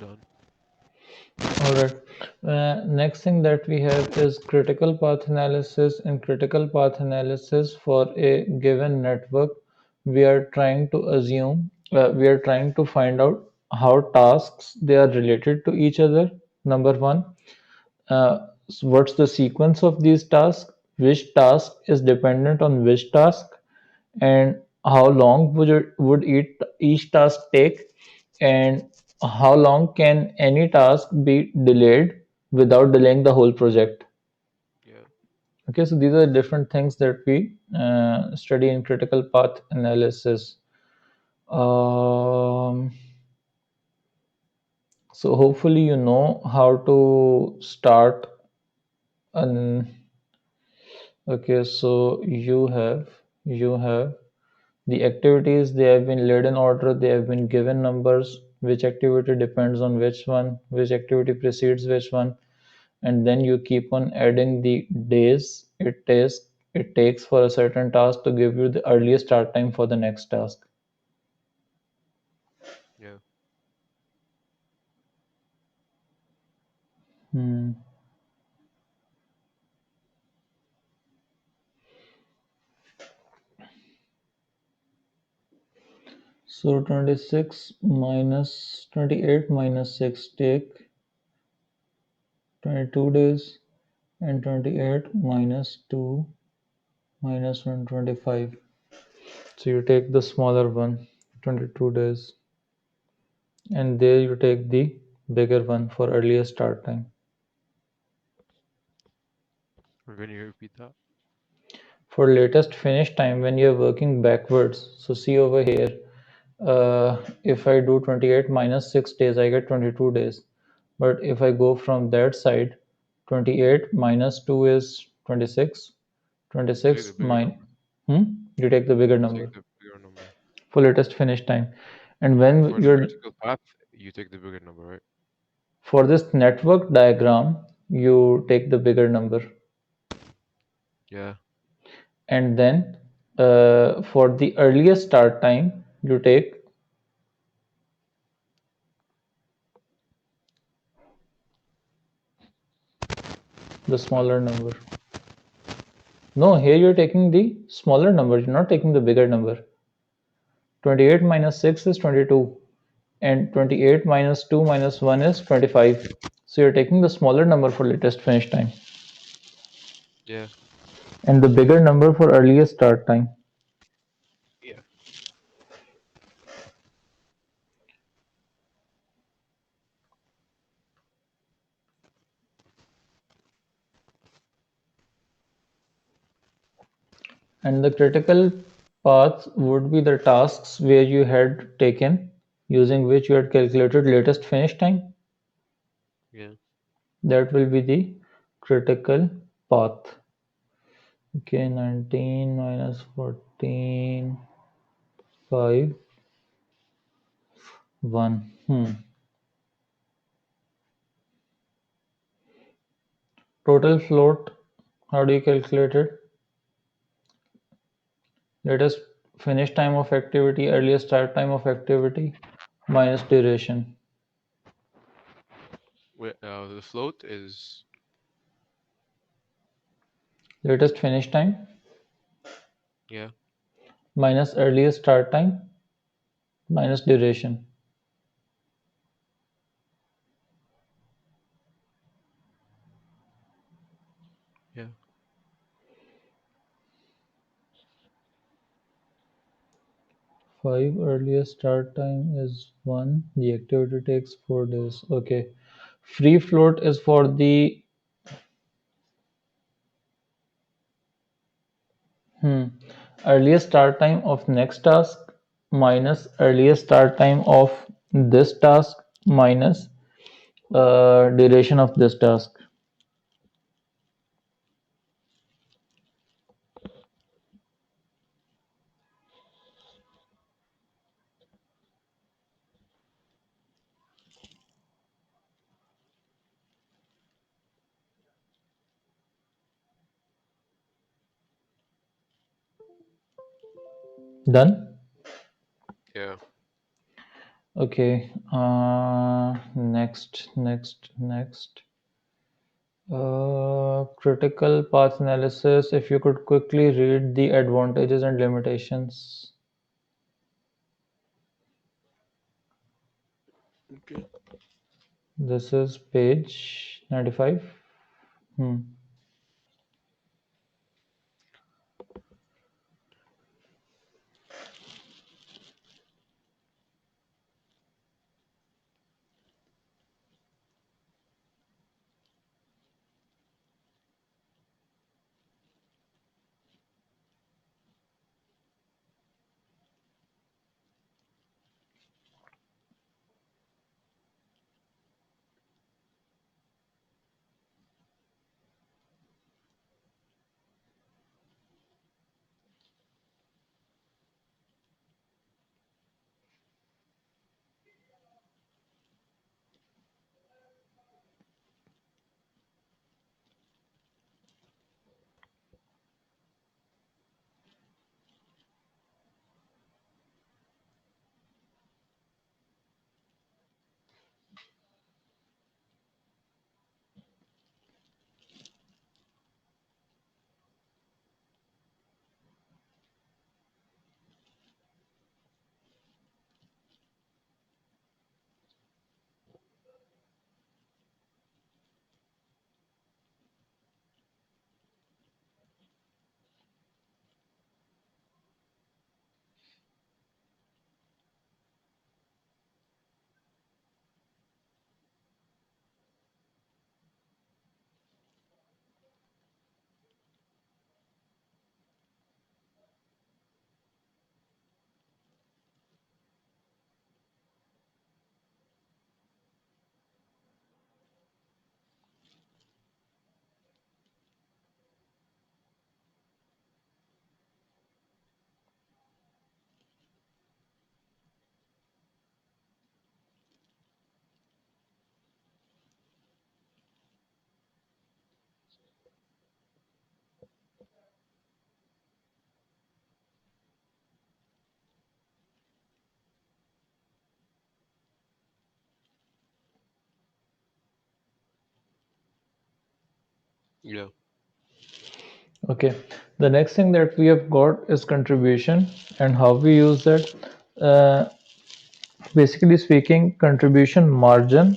Speaker 2: Done.
Speaker 1: All right. Next thing that we have is critical path analysis. In critical path analysis for a given network, we are trying to find out how tasks they are related to each other. Number one, what's the sequence of these tasks? Which task is dependent on which task? And how long would each task take? And how long can any task be delayed without delaying the whole project?
Speaker 2: Yeah.
Speaker 1: Okay, so these are different things that we study in critical path analysis. Um, so hopefully you know how to start an. Okay, so you have the activities, they have been laid in order, they have been given numbers, which activity depends on which one, which activity precedes which one, and then you keep on adding the days it takes for a certain task to give you the earliest start time for the next task.
Speaker 2: Yeah.
Speaker 1: Hmm. So 26 minus 28 minus 6 take 22 days, and 28 minus 2 minus 125. So you take the smaller one, 22 days, and there you take the bigger one for earlier start time.
Speaker 2: Can you repeat that?
Speaker 1: For latest finish time, when you're working backwards, so see over here, if I do 28 minus 6 days, I get 22 days. But if I go from that side, 28 minus 2 is 26.
Speaker 2: You take the
Speaker 1: 26
Speaker 2: bigger
Speaker 1: minus,
Speaker 2: number.
Speaker 1: you take the bigger
Speaker 2: You take
Speaker 1: number
Speaker 2: the bigger number.
Speaker 1: for latest finish time. And when
Speaker 2: For the
Speaker 1: you're
Speaker 2: critical path, you take the bigger number, right?
Speaker 1: for this network diagram, you take the bigger number.
Speaker 2: Yeah.
Speaker 1: And then for the earliest start time, you take the
Speaker 2: Huh?
Speaker 1: smaller number. No, here you're taking the smaller number, you're not taking the bigger number. 28 minus 6 is 22, and 28 minus 2 minus 1 is 25. So you're taking the smaller number for latest finish time
Speaker 2: Yeah.
Speaker 1: and the bigger number for earliest start time.
Speaker 2: Yeah.
Speaker 1: And the critical paths would be the tasks where you had taken, using which you had calculated latest finish time.
Speaker 2: Yeah.
Speaker 1: That will be the critical path. Okay, 19 minus 14, 5, 1. Total float, how do you calculate it? Latest finish time of activity, earliest start time of activity, minus duration.
Speaker 2: The float is
Speaker 1: Latest finish time
Speaker 2: yeah.
Speaker 1: minus earliest start time minus duration.
Speaker 2: Yeah.
Speaker 1: 5 earliest start time is 1. The activity takes 4 days. Okay. Free float is for the earliest start time of next task minus earliest start time of this task minus duration of this task. Done?
Speaker 2: Yeah.
Speaker 1: Okay. Next. Critical path analysis. If you could quickly read the advantages and limitations.
Speaker 2: Okay.
Speaker 1: This is page 95. Hmm.
Speaker 2: Yeah.
Speaker 1: Okay. The next thing that we have got is contribution and how we use that. Uh, Basically speaking, contribution margin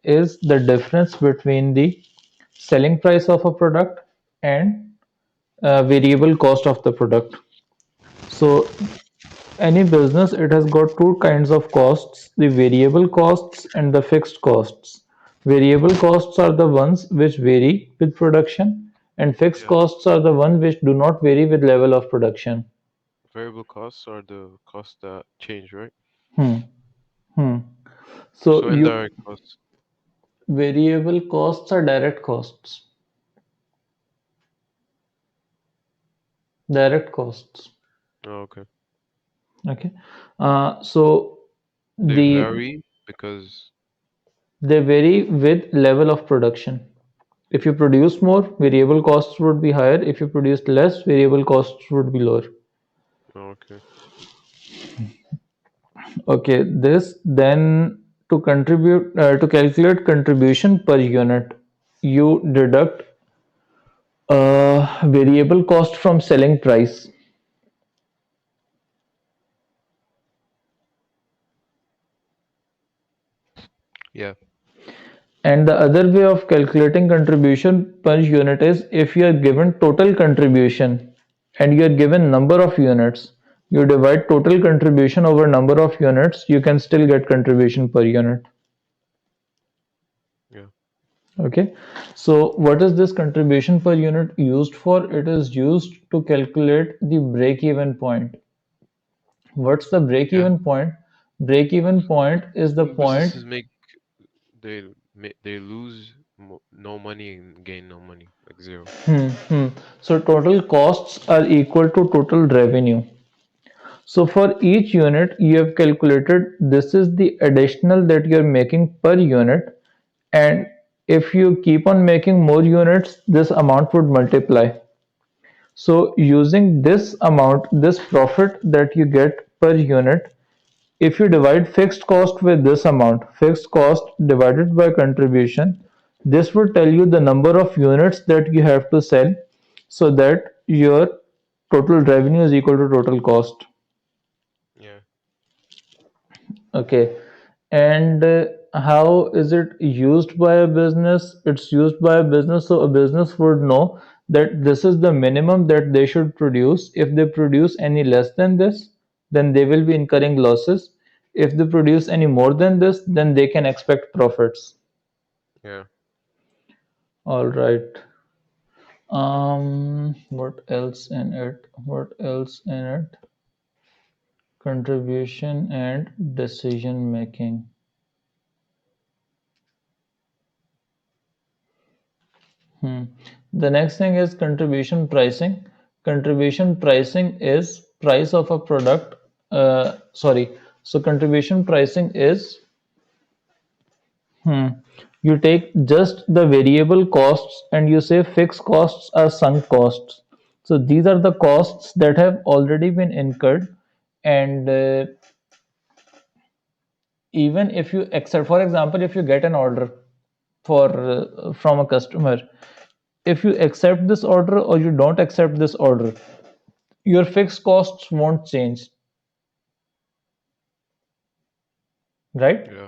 Speaker 1: is the difference between the selling price of a product and variable cost of the product. So any business, it has got two kinds of costs: the variable costs and the fixed costs. Variable costs are the ones which vary with production, and fixed
Speaker 2: Yeah.
Speaker 1: costs are the ones which do not vary with level of production.
Speaker 2: Variable costs are the costs that change, right?
Speaker 1: Hmm. Hmm. So
Speaker 2: So
Speaker 1: you
Speaker 2: indirect costs.
Speaker 1: variable costs are direct costs. Direct costs.
Speaker 2: Oh, okay.
Speaker 1: Okay. So
Speaker 2: They
Speaker 1: the
Speaker 2: vary because
Speaker 1: they vary with level of production. If you produce more, variable costs would be higher. If you produce less, variable costs would be lower.
Speaker 2: oh, okay.
Speaker 1: Okay, this then to calculate contribution per unit, you deduct variable cost from selling price.
Speaker 2: Yeah.
Speaker 1: And the other way of calculating contribution per unit is if you are given total contribution and you are given number of units, you divide total contribution over number of units, you can still get contribution per unit.
Speaker 2: Yeah.
Speaker 1: Okay, so what is this contribution per unit used for? It is used to calculate the break even point. What's the break
Speaker 2: Yeah.
Speaker 1: even point? Break even point is the point.
Speaker 2: Businesses make they lose no money and gain no money, like zero.
Speaker 1: So total costs are equal to total revenue. So for each unit you have calculated this is the additional that you are making per unit, and if you keep on making more units, this amount would multiply. So using this amount, this profit that you get per unit, if you divide fixed cost with this amount, fixed cost divided by contribution, this will tell you the number of units that you have to sell so that your total revenue is equal to total cost.
Speaker 2: Yeah.
Speaker 1: Okay. And how is it used by a business? It's used by a business, so a business would know that this is the minimum that they should produce. If they produce any less than this, then they will be incurring losses. If they produce any more than this, then they can expect profits.
Speaker 2: Yeah.
Speaker 1: All right. What else in it? What else in it? Contribution and decision making. Hmm. The next thing is contribution pricing. Contribution pricing is price of a product. Sorry. So contribution pricing is you take just the variable costs and you say fixed costs are sunk costs. So these are the costs that have already been incurred, and even if you accept, for example, if you get an order for from a customer, if you accept this order or you don't accept this order, your fixed costs won't change, right?
Speaker 2: Yeah.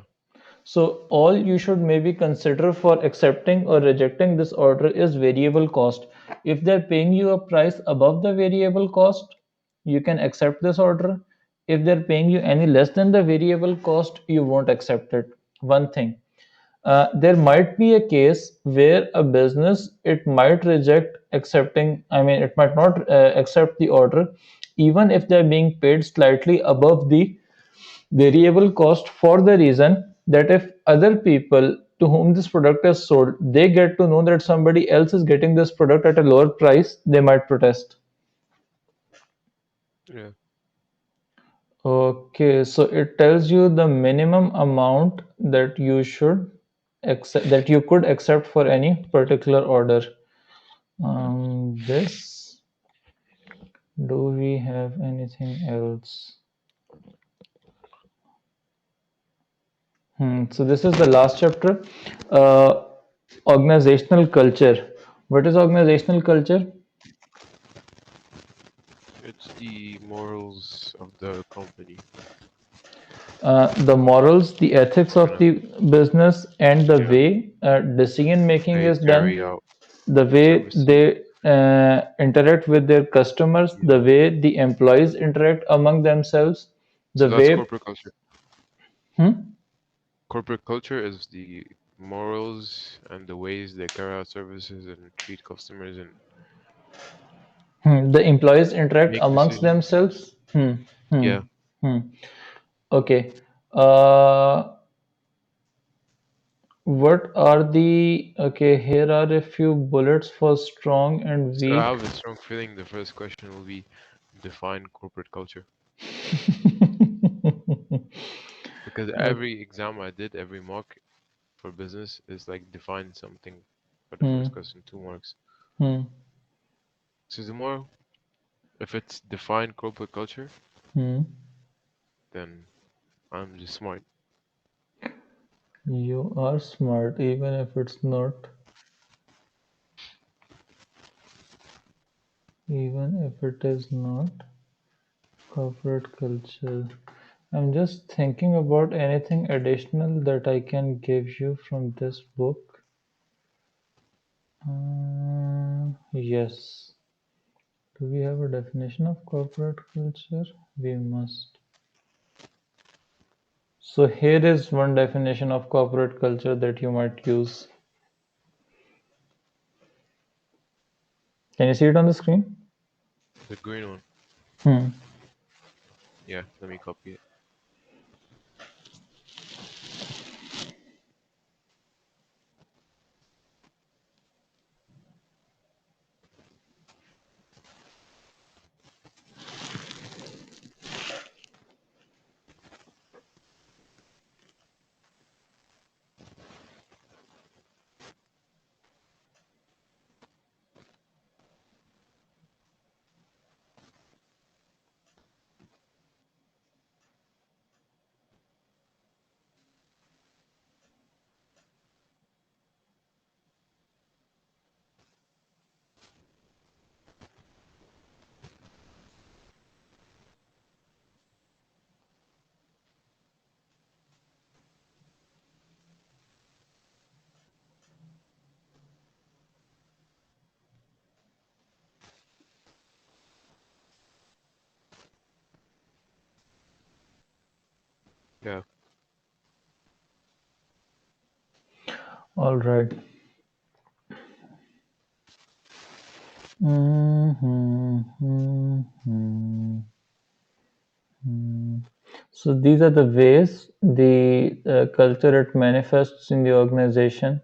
Speaker 1: So all you should maybe consider for accepting or rejecting this order is variable cost. If they're paying you a price above the variable cost, you can accept this order. If they're paying you any less than the variable cost, you won't accept it. One thing. There might be a case where a business it might reject accepting, I mean it might not accept the order even if they're being paid slightly above the variable cost, for the reason that if other people to whom this product is sold, they get to know that somebody else is getting this product at a lower price, they might protest.
Speaker 2: Yeah.
Speaker 1: Okay, so it tells you the minimum amount that you should accept, that you could accept for any particular order. This, do we have anything else? So this is the last chapter, uh, organizational culture. What is organizational culture?
Speaker 2: It's the morals of the company.
Speaker 1: The morals, the ethics
Speaker 2: Kind
Speaker 1: of
Speaker 2: of,
Speaker 1: the business, and the
Speaker 2: yeah.
Speaker 1: way decision making
Speaker 2: They
Speaker 1: is done,
Speaker 2: carry out
Speaker 1: the way
Speaker 2: services.
Speaker 1: they interact with their customers,
Speaker 2: Yeah.
Speaker 1: the way the employees interact among themselves,
Speaker 2: So
Speaker 1: the
Speaker 2: that's
Speaker 1: way.
Speaker 2: corporate culture.
Speaker 1: Hmm?
Speaker 2: Corporate culture is the morals and the ways they carry out services and treat customers and
Speaker 1: The employees interact
Speaker 2: make
Speaker 1: amongst
Speaker 2: decisions.
Speaker 1: themselves. Hmm.
Speaker 2: Yeah.
Speaker 1: Hmm. Okay. Uh, what are the. Okay, here are a few bullets for strong and
Speaker 2: So I
Speaker 1: weak.
Speaker 2: have a strong feeling the first question will be define corporate culture. Because
Speaker 1: Okay.
Speaker 2: every exam I did, every mock for business is like define something for the
Speaker 1: Hmm.
Speaker 2: first question, 2 marks.
Speaker 1: Hmm.
Speaker 2: So the more, if it's define corporate culture,
Speaker 1: Hmm.
Speaker 2: then I'm just smart.
Speaker 1: You are smart, even if it's not. Even if it is not corporate culture. I'm just thinking about anything additional that I can give you from this book. Yes. Do we have a definition of corporate culture? We must. So here is one definition of corporate culture that you might use. Can you see it on the screen?
Speaker 2: The green one.
Speaker 1: Hmm.
Speaker 2: Yeah, let me copy it. Yeah,
Speaker 1: All right. Mhm, mhm, mhm. So these are the ways the culture it manifests in the organization,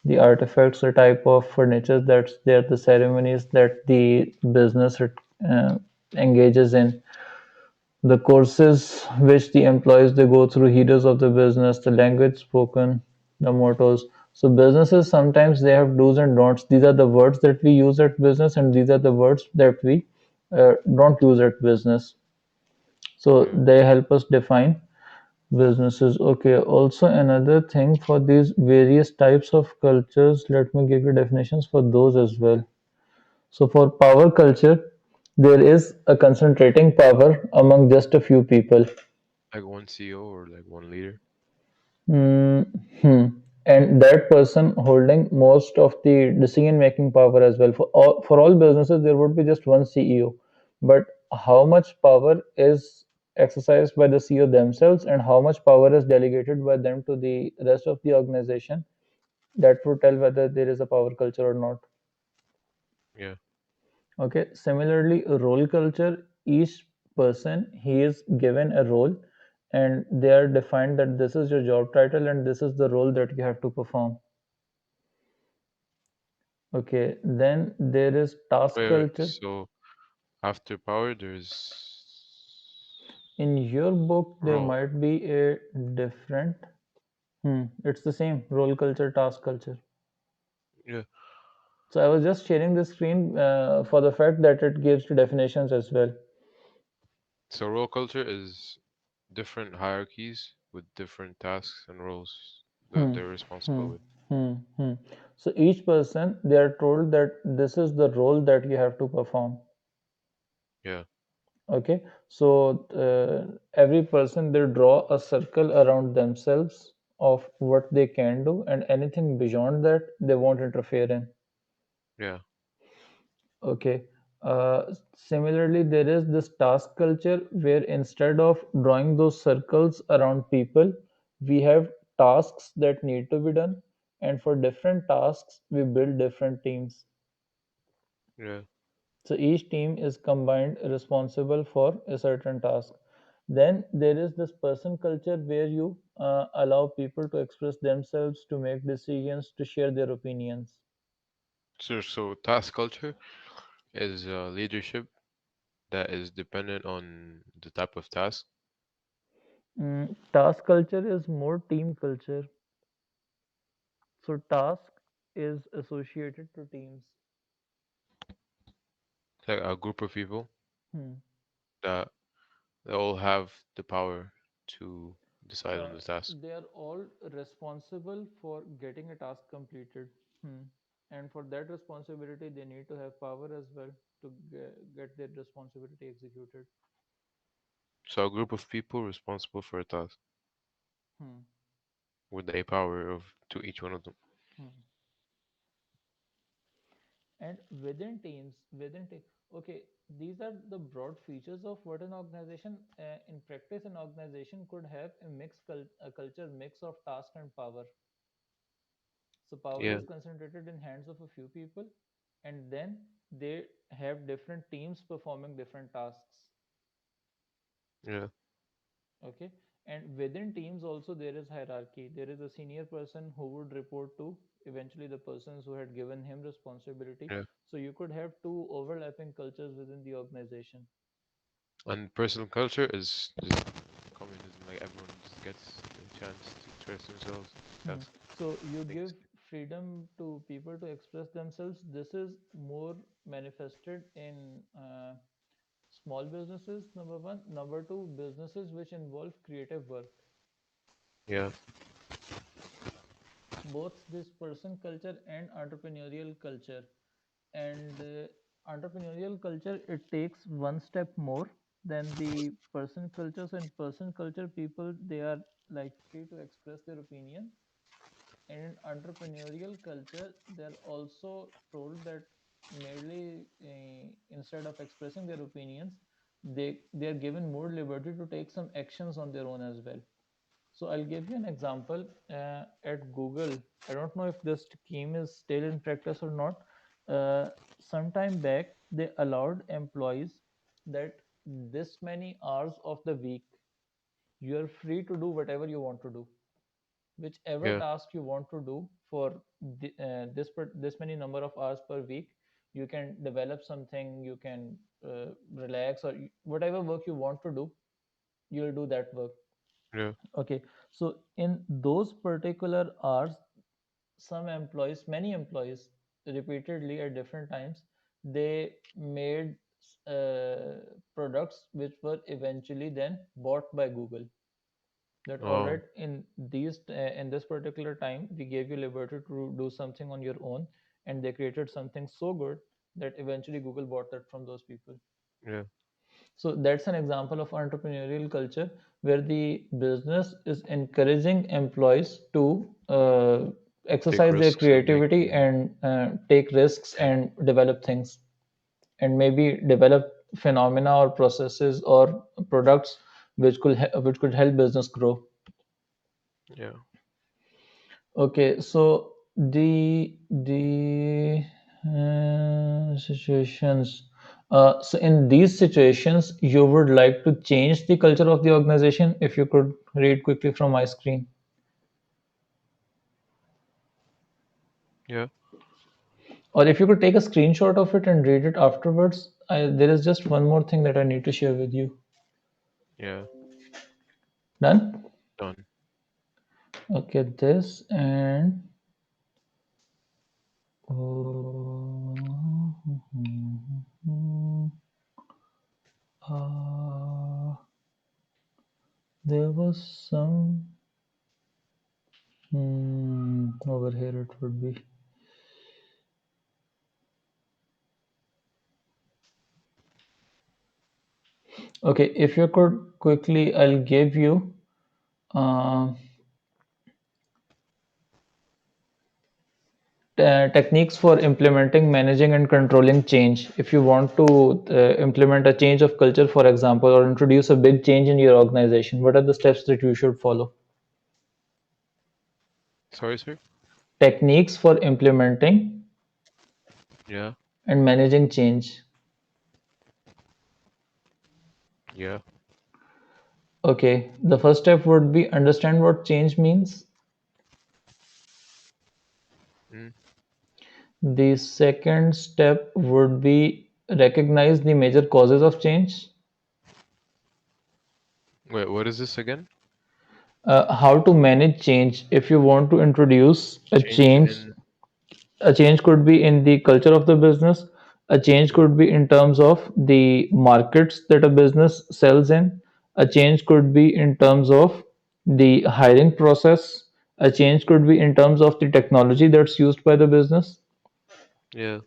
Speaker 1: the artifacts, the type of furniture that's there, the ceremonies that the business uh, engages in, the courses which the employees they go through, heroes of the business, the language spoken, the mottos. So businesses sometimes they have do's and don'ts. These are the words that we use at business, and these are the words that we don't use at business. So
Speaker 2: yeah,
Speaker 1: they help us define businesses. Okay. Also another thing for these various types of cultures, let me give you definitions for those as well. So for power culture, there is a concentrating power among just a few people.
Speaker 2: like one CEO or like one leader.
Speaker 1: Hmm. And that person holding most of the decision-making power as well. For all businesses, there would be just one CEO. But how much power is exercised by the CEO themselves and how much power is delegated by them to the rest of the organization, that would tell whether there is a power culture or not.
Speaker 2: Yeah,
Speaker 1: Okay. Similarly, role culture, each person he is given a role and they are defined that this is your job title and this is the role that you have to perform. Okay, then there is task
Speaker 2: wait,
Speaker 1: culture.
Speaker 2: so after power, there's
Speaker 1: In your book, there
Speaker 2: role.
Speaker 1: might be a different. It's the same role culture, task culture.
Speaker 2: Yeah,
Speaker 1: So I was just sharing the screen for the fact that it gives the definitions as well.
Speaker 2: so role culture is different hierarchies with different tasks and roles that
Speaker 1: Hmm.
Speaker 2: they're
Speaker 1: Hmm.
Speaker 2: responsible with.
Speaker 1: Hmm. Hmm. So each person, they are told that this is the role that you have to perform.
Speaker 2: Yeah,
Speaker 1: Okay. So every person, they draw a circle around themselves of what they can do, and anything beyond that, they won't interfere in.
Speaker 2: yeah.
Speaker 1: Okay. Similarly, there is this task culture where instead of drawing those circles around people, we have tasks that need to be done. And for different tasks, we build different teams.
Speaker 2: Yeah.
Speaker 1: So each team is combined responsible for a certain task. Then there is this person culture where you allow people to express themselves, to make decisions, to share their opinions.
Speaker 2: So task culture is leadership that is dependent on the type of task.
Speaker 1: Task culture is more team culture. So task is associated to teams.
Speaker 2: Like a group of people
Speaker 1: Hmm.
Speaker 2: that they all have the power to decide on
Speaker 1: Uh,
Speaker 2: the task.
Speaker 1: they are all responsible for getting a task completed. Hmm. And for that responsibility, they need to have power as well to get their responsibility executed.
Speaker 2: So a group of people responsible for a task
Speaker 1: Hmm.
Speaker 2: with a power of to each one of them.
Speaker 1: Hmm. And within team, okay, these are the broad features of what an organization, in practice, an organization could have a culture mix of task and power. So power
Speaker 2: Yeah,
Speaker 1: is concentrated in hands of a few people, and then they have different teams performing different tasks.
Speaker 2: yeah,
Speaker 1: Okay, and within teams also there is hierarchy. There is a senior person who would report to eventually the persons who had given him responsibility.
Speaker 2: yeah.
Speaker 1: So you could have two overlapping cultures within the organization.
Speaker 2: And personal culture is just communism. Like everyone just gets a chance to express themselves.
Speaker 1: Hmm.
Speaker 2: That's
Speaker 1: So you
Speaker 2: like
Speaker 1: give freedom to people to express themselves. This is more manifested in small businesses, number one. Number two, businesses which involve creative work.
Speaker 2: yeah,
Speaker 1: Both this person culture and entrepreneurial culture. And entrepreneurial culture, it takes one step more than the person culture. So in person culture, people, they are like free to express their opinion. And in entrepreneurial culture, they're also told that merely instead of expressing their opinions, they are given more liberty to take some actions on their own as well. So I'll give you an example. At Google, I don't know if this scheme is still in practice or not. Sometime back, they allowed employees that this many hours of the week, you are free to do whatever you want to do, whichever
Speaker 2: yeah,
Speaker 1: task you want to do for this many number of hours per week. You can develop something, you can relax, or whatever work you want to do, you'll do that work.
Speaker 2: yeah,
Speaker 1: Okay, so in those particular hours, some employees, many employees, repeatedly at different times, they made uh, products which were eventually then bought by Google. That all
Speaker 2: oh,
Speaker 1: right, in this particular time, we gave you liberty to do something on your own, and they created something so good that eventually Google bought that from those people.
Speaker 2: yeah.
Speaker 1: So that's an example of entrepreneurial culture where the business is encouraging employees to
Speaker 2: Take
Speaker 1: exercise their
Speaker 2: risks and make
Speaker 1: creativity and take risks
Speaker 2: yeah,
Speaker 1: and develop things, and maybe develop phenomena or processes or products which could help business grow.
Speaker 2: yeah,
Speaker 1: Okay, so the situations. So in these situations, you would like to change the culture of the organization. If you could read quickly from my screen,
Speaker 2: yeah,
Speaker 1: or if you could take a screenshot of it and read it afterwards. There is just one more thing that I need to share with you.
Speaker 2: yeah.
Speaker 1: Done?
Speaker 2: Done.
Speaker 1: Okay, this and uh, there was some over here would be? Okay, if you could quickly, I'll give you uh, techniques for implementing, managing, and controlling change. If you want to implement a change of culture, for example, or introduce a big change in your organization, what are the steps that you should follow?
Speaker 2: Sorry, sir.
Speaker 1: Techniques for implementing
Speaker 2: Yeah.
Speaker 1: and managing change.
Speaker 2: Yeah.
Speaker 1: Okay, the first step would be understand what change means.
Speaker 2: Mm.
Speaker 1: The second step would be recognize the major causes of change.
Speaker 2: Wait, what is this again?
Speaker 1: How to manage change. If you want to introduce
Speaker 2: Change in.
Speaker 1: a change could be in the culture of the business, a change
Speaker 2: Mm.
Speaker 1: could be in terms of the markets that a business sells in, a change could be in terms of the hiring process, a change could be in terms of the technology that's used by the business.
Speaker 2: Yeah.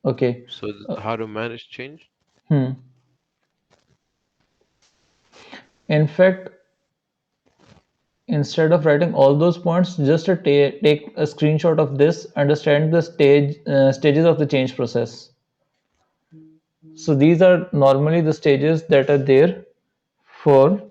Speaker 1: Okay.
Speaker 2: So
Speaker 1: Uh,
Speaker 2: how to manage change?
Speaker 1: hmm. In fact, instead of writing all those points, just take a screenshot of this, understand the stages of the change process. So these are normally the stages that are there for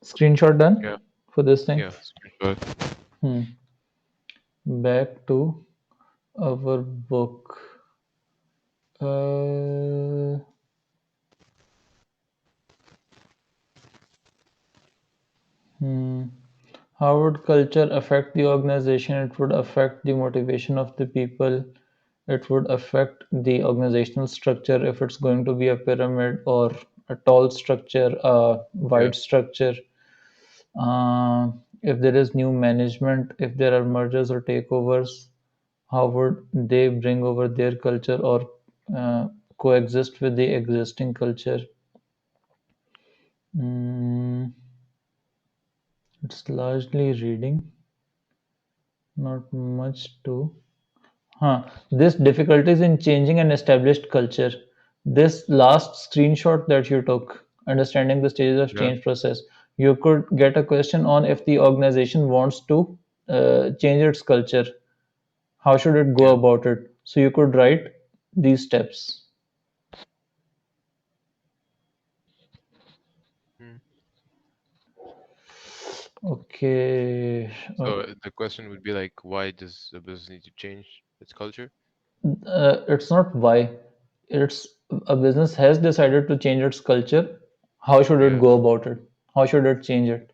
Speaker 1: screenshot
Speaker 2: Yeah.
Speaker 1: done for this thing.
Speaker 2: Yeah. Screenshot.
Speaker 1: Hmm. Back to our book. Uh, hmm. How would culture affect the organization? It would affect the motivation of the people. It would affect the organizational structure if it's going to be a pyramid or a tall structure, a
Speaker 2: Yeah.
Speaker 1: wide structure. If there is new management, if there are mergers or takeovers, how would they bring over their culture or coexist with the existing culture? Mm, it's largely reading, not much to. This difficulties in changing an established culture. This last screenshot that you took, understanding the stages of
Speaker 2: Yeah.
Speaker 1: change process, you could get a question on if the organization wants to change its culture. How should it go
Speaker 2: Yeah.
Speaker 1: about it? So you could write these steps.
Speaker 2: Mm.
Speaker 1: Okay.
Speaker 2: So the question would be like, why does a business need to change its culture?
Speaker 1: It's not why. It's a business has decided to change its culture. How should it
Speaker 2: Yeah.
Speaker 1: go about it? How should it change it?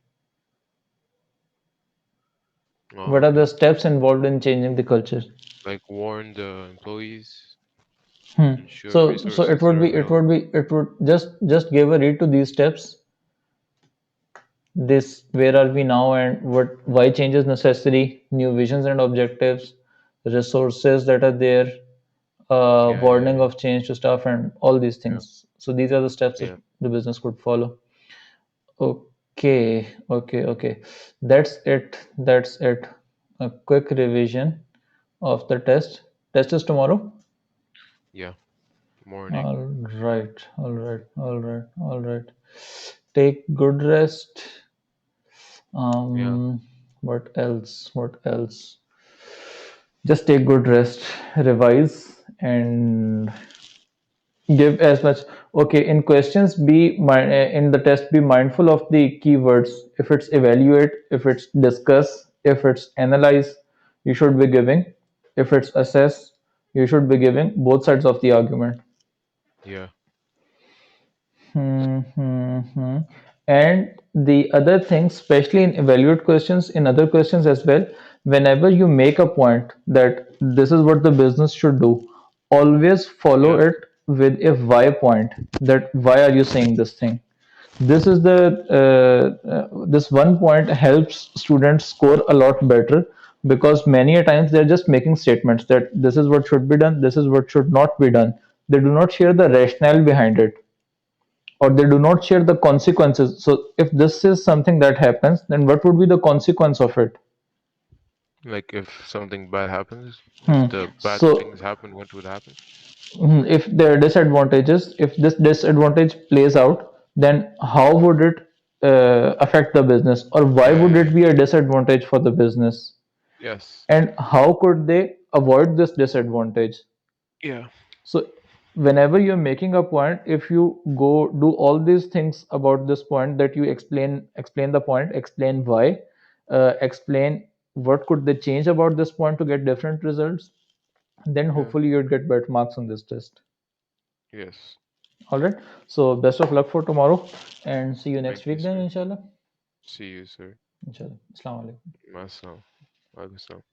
Speaker 2: Oh,
Speaker 1: What are the
Speaker 2: okay.
Speaker 1: steps involved in changing the culture?
Speaker 2: Like warn the employees,
Speaker 1: Hmm.
Speaker 2: ensure
Speaker 1: So it
Speaker 2: resources
Speaker 1: would
Speaker 2: are
Speaker 1: be it
Speaker 2: available.
Speaker 1: would be it would just give a read to these steps. This where are we now and what why change is necessary, new visions and objectives, resources that are there,
Speaker 2: Yeah. Yeah.
Speaker 1: warning
Speaker 2: Yeah.
Speaker 1: of change to staff and all these
Speaker 2: Yeah.
Speaker 1: things. So these are the steps that
Speaker 2: Yeah.
Speaker 1: the business could follow. Okay. That's it. That's it. A quick revision of the test. Test is tomorrow.
Speaker 2: Yeah. Morning.
Speaker 1: All right. Take good rest.
Speaker 2: Yeah.
Speaker 1: What else? What else? Just take good rest, revise, and give as much. Okay, in questions, in the test, be mindful of the keywords. If it's evaluate, if it's discuss, if it's analyze, you should be giving. If it's assess, you should be giving both sides of the argument.
Speaker 2: Yeah.
Speaker 1: Hmm. And the other thing, especially in evaluate questions, in other questions as well, whenever you make a point that this is what the business should do, always follow
Speaker 2: Yeah.
Speaker 1: it with a why point. That why are you saying this thing? This is this one point helps students score a lot better because many a times they're just making statements that this is what should be done, this is what should not be done. They do not share the rationale behind it, or they do not share the consequences. So if this is something that happens, then what would be the consequence of it?
Speaker 2: Like if something bad happens, if
Speaker 1: Hmm.
Speaker 2: the bad
Speaker 1: So
Speaker 2: things happen, what would happen?
Speaker 1: if there are disadvantages, if this disadvantage plays out, then how would it affect the business, or why would it be a disadvantage for the business,
Speaker 2: Yes.
Speaker 1: and how could they avoid this disadvantage?
Speaker 2: Yeah.
Speaker 1: So whenever you're making a point, if you go do all these things about this point, that you explain the point, explain why, explain what could they change about this point to get different results, then
Speaker 2: Yeah.
Speaker 1: hopefully you'd get better marks on this test.
Speaker 2: Yes.
Speaker 1: All right. So best of luck for tomorrow, and see you next
Speaker 2: Thank you,
Speaker 1: week then,
Speaker 2: sir.
Speaker 1: inshallah.
Speaker 2: See you, sir.
Speaker 1: Inshallah. Assalamu alaikum.
Speaker 2: Myself. Myself.